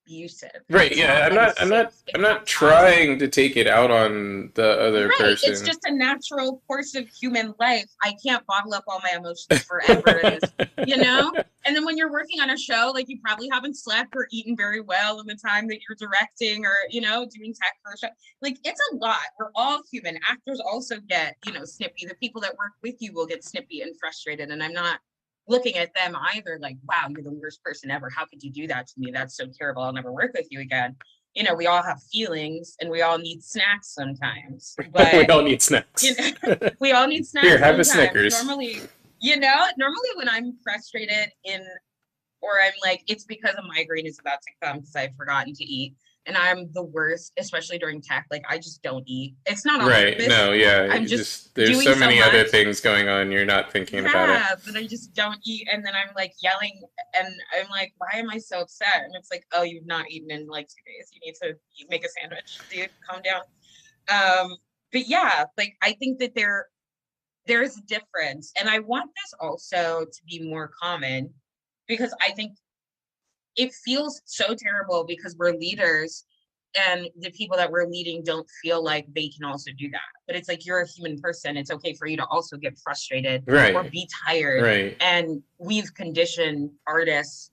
abusive. Right, It's yeah, not unsafe. I'm It's not not toxic. trying to take it out on the other Right. It's person. just a natural course of human life. I can't bottle up all my emotions forever in this, you know? And then when you're working on a show, like you probably haven't slept or eaten very well in the time that you're directing or, doing tech for a show. Like it's a lot. We're all human. Actors also get, snippy. The people that work with you will get snippy and frustrated. And I'm not looking at them either like, wow, you're the worst person ever. How could you do that to me? That's so terrible. I'll never work with you again. We all have feelings and we all need snacks sometimes. We But all need you snacks. know, we all need Here, snacks have a sometimes. Snickers. Normally when I'm frustrated or I'm like, it's because a migraine is about to come because I've forgotten to eat. And I'm the worst, especially during tech. Like I just don't eat. It's not on Right. purpose. No, yeah. I'm You just just there's doing so so many other much. things going on, you're not thinking about it. Yeah, but I just don't eat. And then I'm like yelling and I'm like, why am I so upset? And it's like, oh, you've not eaten in like 2 days. You need to make a sandwich, dude. Calm down. But yeah, like I think that there's a difference. And I want this also to be more common because I think it feels so terrible because we're leaders and the people that we're leading don't feel like they can also do that. But it's like you're a human person. It's okay for you to also get frustrated or Right. be tired. Right. And we've conditioned artists,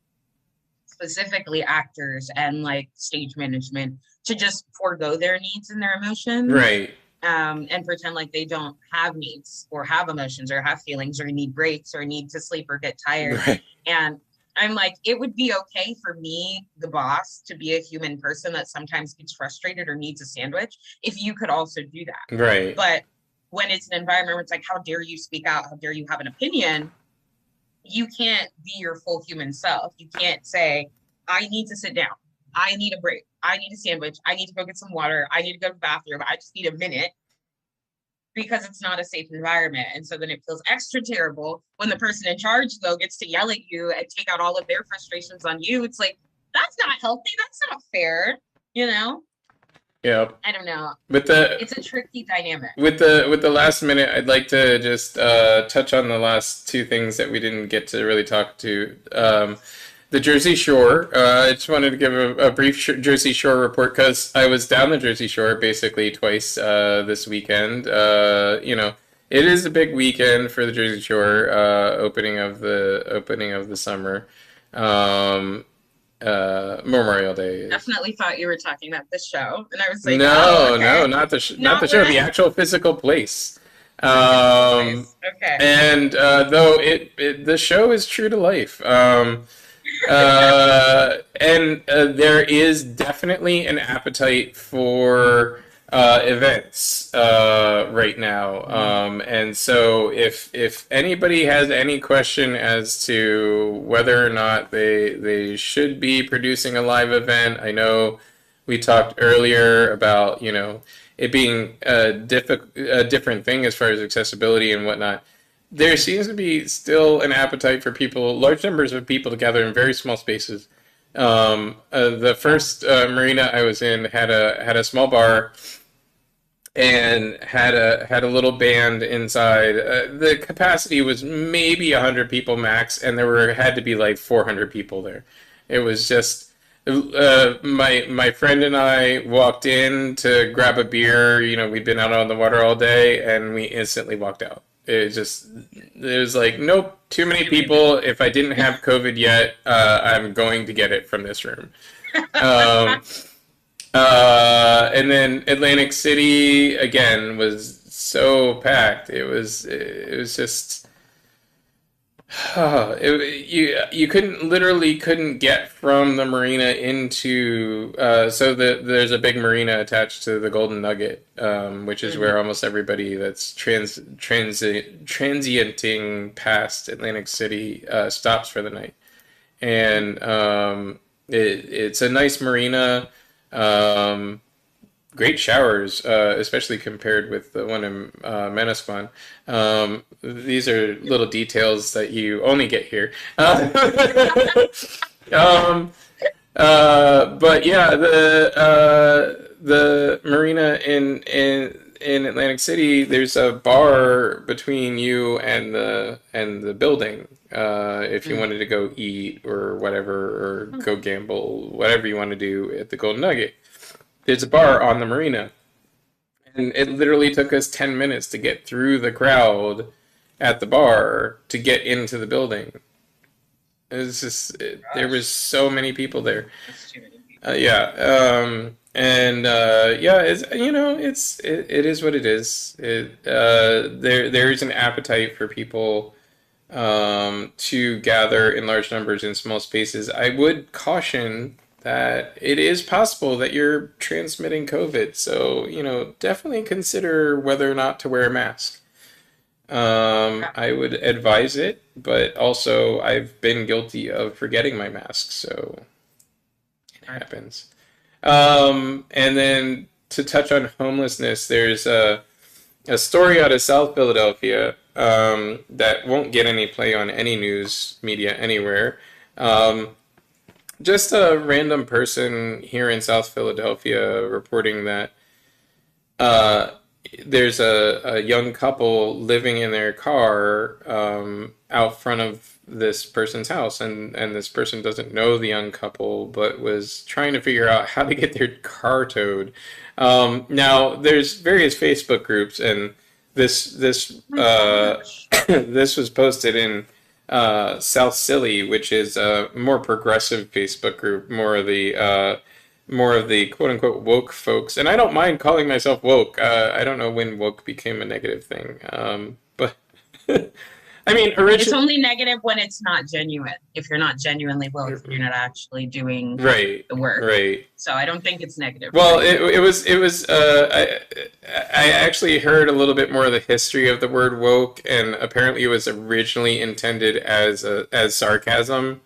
specifically actors and like stage management, to just forego their needs and their emotions Right. and pretend like they don't have needs or have emotions or have feelings or need breaks or need to sleep or get tired. Right. And I'm like, it would be okay for me, the boss, to be a human person that sometimes gets frustrated or needs a sandwich if you could also do that. Right. But when it's an environment where it's like, how dare you speak out? How dare you have an opinion? You can't be your full human self. You can't say, I need to sit down. I need a break. I need a sandwich. I need to go get some water. I need to go to the bathroom. I just need a minute because it's not a safe environment. And so then it feels extra terrible when the person in charge, though, gets to yell at you and take out all of their frustrations on you. It's like, that's not healthy. That's not fair. You know? Yeah. I don't know. With the It's a tricky dynamic. with the last minute, I'd like to just touch on the last two things that we didn't get to really talk to. The Jersey Shore. I just wanted to give a brief Jersey Shore report because I was down the Jersey Shore basically twice this weekend. It is a big weekend for the Jersey Shore, opening of the summer. Um, Memorial Day is. Definitely thought you were talking about the show. And I was like, oh, No, no, okay. not the Not show, where the actual physical place. the physical Um, place. Okay. and though the show is true to life. And there is definitely an appetite for events right now. And so if anybody has any question as to whether or not they should be producing a live event, I know we talked earlier about it being a different thing as far as accessibility and whatnot. There seems to be still an appetite for people, large numbers of people to gather in very small spaces. The Yeah. first marina I was in had a small bar and had a little band inside. The capacity was maybe 100 people max, and there had to be like 400 people there. It was just my friend and I walked in to grab a beer. We'd been out on the water all day, and we instantly walked out. It was like, nope, too many people. If I didn't have COVID yet, I'm going to get it from this room. Um, and then Atlantic City again was so packed. It was just You couldn't literally couldn't get from the marina into there's a big marina attached to the Golden Nugget, which is where Mhm. almost everybody that's transienting past Atlantic City stops for the night. And it's a nice marina. Um, Great showers, especially compared with the one in Manasquan. These are little details that you only get here. Um, but yeah, the marina in Atlantic City, there's a bar between you and the building. If you Mm. wanted to go eat or whatever, or go gamble, whatever you want to do at the Golden Nugget, there's a bar on the marina. And it literally took us 10 minutes to get through the crowd at the bar to get into the building. It was just, there was Gosh, so many people there. that's too many people. Yeah. Yeah, it is what it is. There's an appetite for people to gather in large numbers in small spaces. I would caution that it is possible that you're transmitting COVID. So, definitely consider whether or not to wear a mask. Yeah. I would advise it, but also I've been guilty of forgetting my mask, so it Right. happens. And then to touch on homelessness, there's a story out of South Philadelphia that won't get any play on any news media anywhere. Um, just a random person here in South Philadelphia reporting that uh, there's a young couple living in their car out front of this person's house, and this person doesn't know the young couple, but was trying to figure out how to get their car towed. Now, there's various Facebook groups, and this Oh my gosh. this was posted in South Silly, which is a more progressive Facebook group, more of the quote unquote woke folks. And I don't mind calling myself woke. I don't know when woke became a negative thing. But I mean, It's originally, only negative when it's not genuine. If you're not genuinely woke, you're not actually doing right, the work. right. So I don't think it's negative Well, right now. it was I actually heard a little bit more of the history of the word woke, and apparently it was originally intended as sarcasm.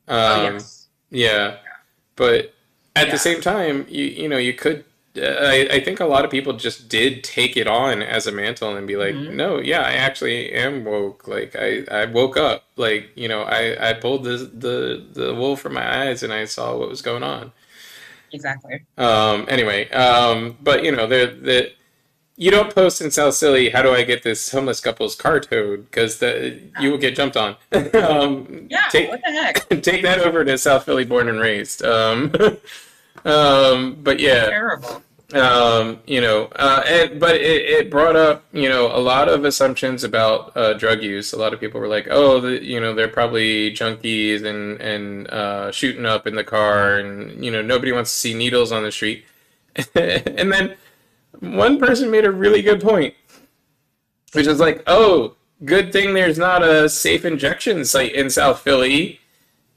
Oh Um, yes. yeah, but at the Yeah. same time, you could. I think a lot of people just did take it on as a mantle and be like, Hmm. no, yeah, I actually am woke. Like I woke up. Like I pulled the wool from my eyes and I saw what was going on. Exactly. Anyway, but the you don't post in South Silly. How do I get this homeless couple's car towed? Because you will get jumped on. Yeah. Take What the heck? take that over to South Philly, born and raised. But yeah, Terrible. but it brought up, a lot of assumptions about drug use. A lot of people were like, oh, they're probably junkies and shooting up in the car, and nobody wants to see needles on the street. And then one person made a really good point, which is like, oh, good thing there's not a safe injection site in South Philly,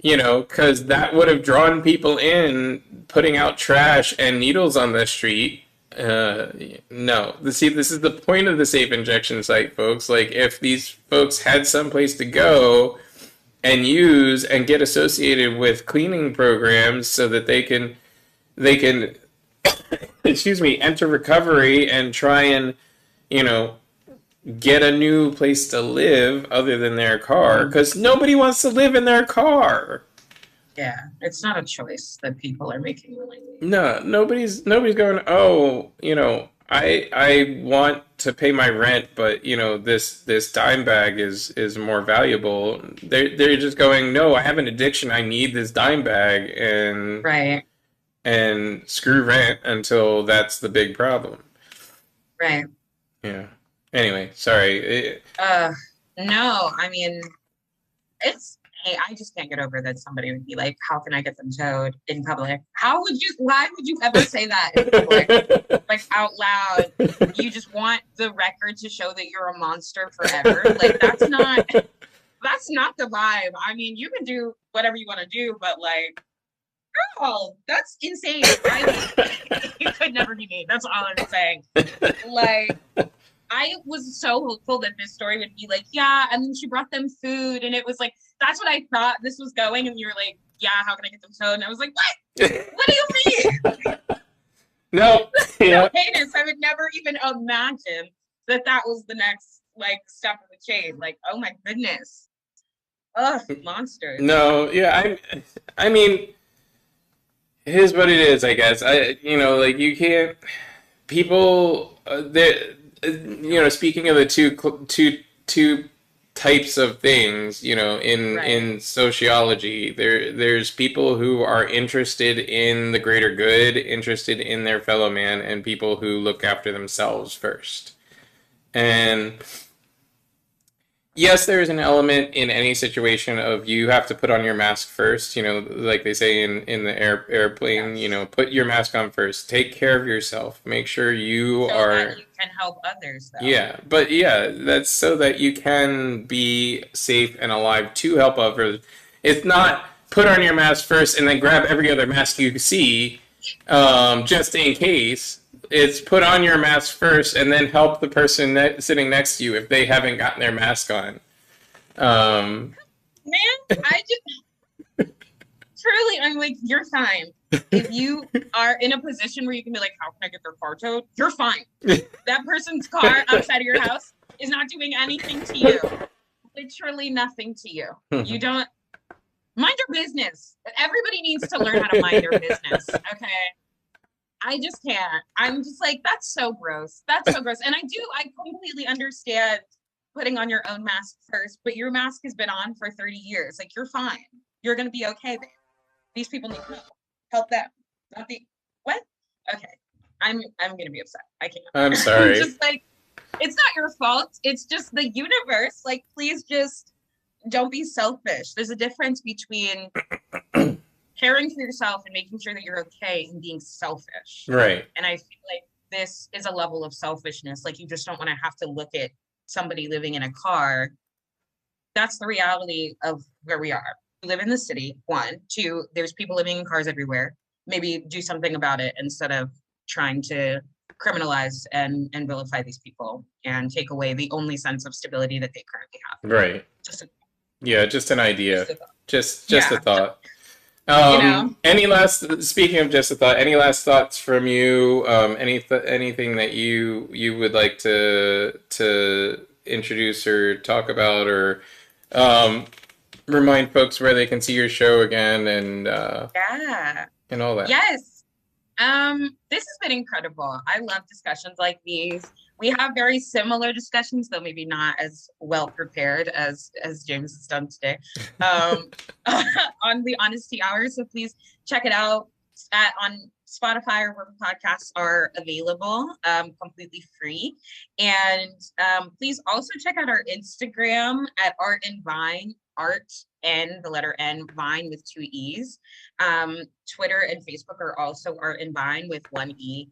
because that would have drawn people in, putting out trash and needles on the street. Uh, no. See, this is the point of the safe injection site, folks. Like, if these folks had someplace to go and use and get associated with cleaning programs so that they can excuse me, enter recovery and try and, you know, get a new place to live other than their car, Mhm. because nobody wants to live in their car. Yeah. It's not a choice that people are making willingly. No, nobody's going, oh, I want to pay my rent, but this dime bag is more valuable. They're just going, no, I have an addiction, I need this dime bag, Right. and screw rent until that's the big problem. Right. Yeah. Anyway, sorry. Uh, no, I mean, it's, hey, I just can't get over that somebody would be like, how can I get them towed in public? Why would you ever say that in public? Like out loud? You just want the record to show that you're a monster forever? Like, that's not, that's not the vibe. I mean, you can do whatever you want to do, but like, oh, that's insane. It could never be me. That's all I'm saying. Like, I was so hopeful that this story would be like, yeah, and then she brought them food, and it was like, that's what I thought this was going, and you were like, yeah, how can I get them towed? And I was like, what? What do you mean? No, So yeah. heinous. I would never even imagine that that was the next like step of the chain. Like, oh my goodness. Ugh, monsters. No, yeah, I mean, it is what it is, I guess. Like you can't people speaking of the two types of things, Right. in sociology, there's people who are interested in the greater good, interested in their fellow man, and people who look after themselves first. And yes, there is an element in any situation of you have to put on your mask first. Like they say in the airplane. Yes. Put your mask on first. Take care of yourself. Make sure you So that are. you can help others though. Yeah, but yeah, that's so that you can be safe and alive to help others. It's not put on your mask first and then grab every other mask you see, just in case. It's put on your mask first and then help the person sitting next to you if they haven't gotten their mask on. Um, Man, I just truly I'm like, you're fine. If you are in a position where you can be like, how can I get their car towed? You're fine. That person's car outside of your house is not doing anything to you. Literally nothing to you. You don't mind your business. Everybody needs to learn how to mind their business. Okay. I just can't. I'm just like, that's so gross. That's so gross. And I completely understand putting on your own mask first, but your mask has been on for 30 years. Like, you're fine. You're going to be okay, babe. These people need help. Help them. Not the, what? Okay. I'm going to be upset. I can't. I'm I'm sorry. just like, it's not your fault. It's just the universe. Like, please just don't be selfish. There's a difference between caring for yourself and making sure that you're okay and being selfish. Right. And I feel like this is a level of selfishness. Like you just don't want to have to look at somebody living in a car. That's the reality of where we are. We live in the city, one. Two, there's people living in cars everywhere. Maybe do something about it instead of trying to criminalize and vilify these people and take away the only sense of stability that they currently have. Right. Just a, Yeah, just an idea. just a thought. Just a Yeah, thought. you know, Any last? Speaking of just a thought, any last thoughts from you? Anything that you would like to introduce or talk about, or um, remind folks where they can see your show again, yeah. and all that. Yes. This has been incredible. I love discussions like these. We have very similar discussions, though maybe not as well prepared as James has done today. Um, on the Honesty Hour. So please check it out on Spotify or wherever podcasts are available, completely free. And please also check out our Instagram at Art and Vine, Art and the letter N, Vine with two E's. Twitter and Facebook are also Art and Vine with one E.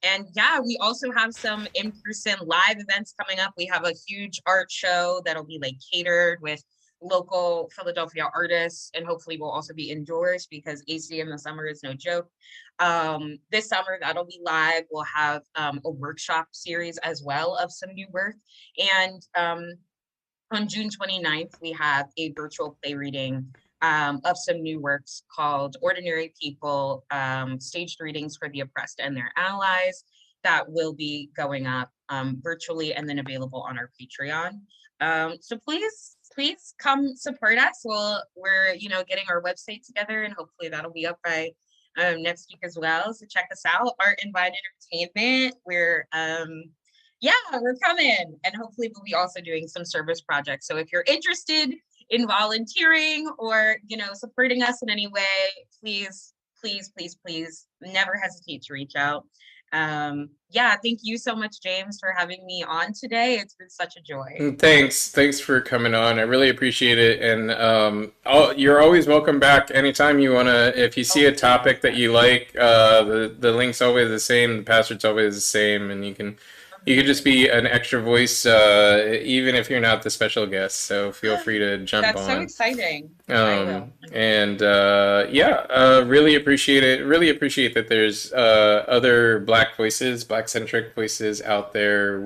And yeah, we also have some in-person live events coming up. We have a huge art show that'll be like catered with local Philadelphia artists, and hopefully we'll also be indoors because AC in the summer is no joke. This summer that'll be live. We'll have a workshop series as well of some new work. And on June 29th, we have a virtual play reading of some new works called Ordinary People, Staged Readings for the Oppressed and Their Allies, that will be going up virtually and then available on our Patreon. So please come support us. We're getting our website together, and hopefully that'll be up by next week as well. So check us out, Art and Vine Entertainment. We're coming, and hopefully we'll be also doing some service projects. So if you're interested in volunteering or supporting us in any way, please never hesitate to reach out. Thank you so much, James, for having me on today. It's been such a joy. Thanks for coming on. I really appreciate it, and you're always welcome back anytime you wanna. If you see a topic that you like, the link's always the same, the password's always the same, and you can You could just be an extra voice, even if you're not the special guest. So feel free to jump That's so on. exciting. I will. And yeah, really appreciate it. Really appreciate that there's other Black voices, Black centric voices out there.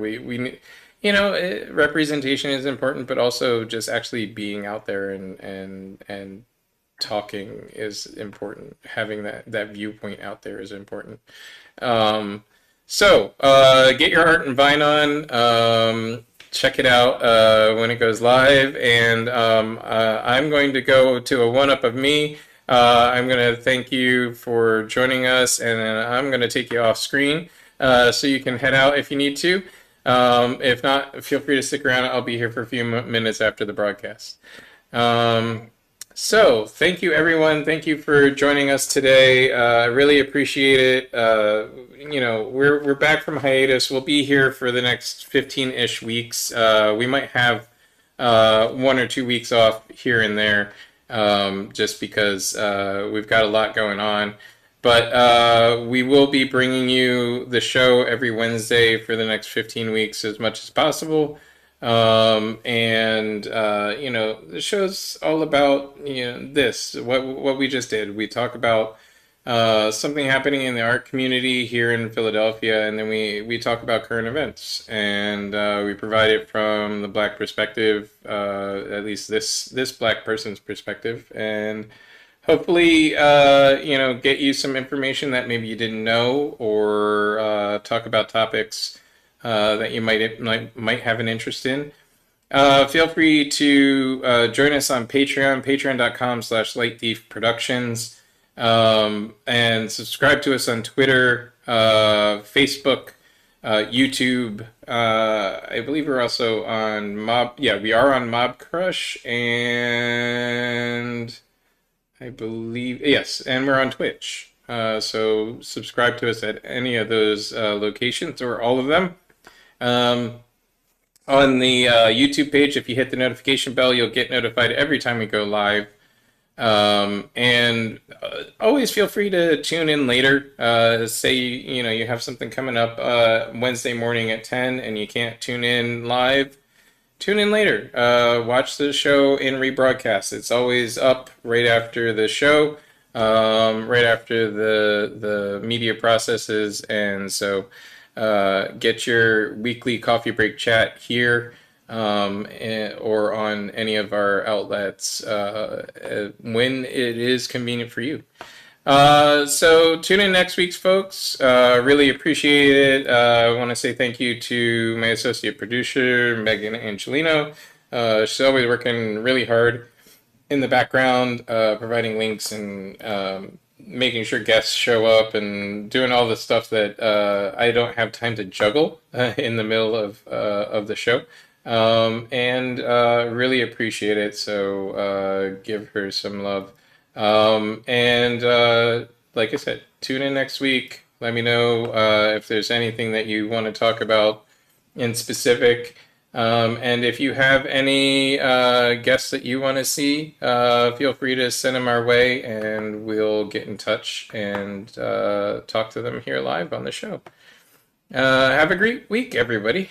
Representation is important, but also just actually being out there and talking is important. Having that viewpoint out there is important. Um, get your art and Vine on. Check it out when it goes live. And I'm going to go to a one up of me. I'm going to thank you for joining us, and then I'm going to take you off screen so you can head out if you need to. If not, feel free to stick around. I'll be here for a few minutes after the broadcast. Um, thank you, everyone. Thank you for joining us today. I really appreciate it. We're back from hiatus. We'll be here for the next 15-ish weeks. We might have 1 or 2 weeks off here and there, just because we've got a lot going on. But we will be bringing you the show every Wednesday for the next 15 weeks as much as possible. The show's all about this what we just did. We talk about something happening in the art community here in Philadelphia, and then we talk about current events, and we provide it from the Black perspective, at least this Black person's perspective, and hopefully get you some information that maybe you didn't know, or talk about topics that you might have an interest in. Feel free to join us on Patreon, patreon.com/LightThiefProductions, and subscribe to us on Twitter, Facebook, YouTube. I believe we're also on Mob. Yeah, we are on Mob Crush, and I believe, yes, and we're on Twitch. So subscribe to us at any of those locations or all of them. On the YouTube page, if you hit the notification bell, you'll get notified every time we go live. And always feel free to tune in later. Say you have something coming up Wednesday morning at 10 and you can't tune in live. Tune in later. Watch the show in rebroadcast. It's always up right after the show, right after the media processes, and so get your weekly coffee break chat here, or on any of our outlets when it is convenient for you. So tune in next week, folks. Really appreciate it. I want to say thank you to my associate producer, Megan Angelino. She's always working really hard in the background, providing links and making sure guests show up and doing all the stuff that I don't have time to juggle in the middle of the show. Really appreciate it. So give her some love. Like I said, tune in next week. Let me know if there's anything that you want to talk about in specific. And if you have any guests that you want to see, feel free to send them our way, and we'll get in touch and talk to them here live on the show. Have a great week, everybody.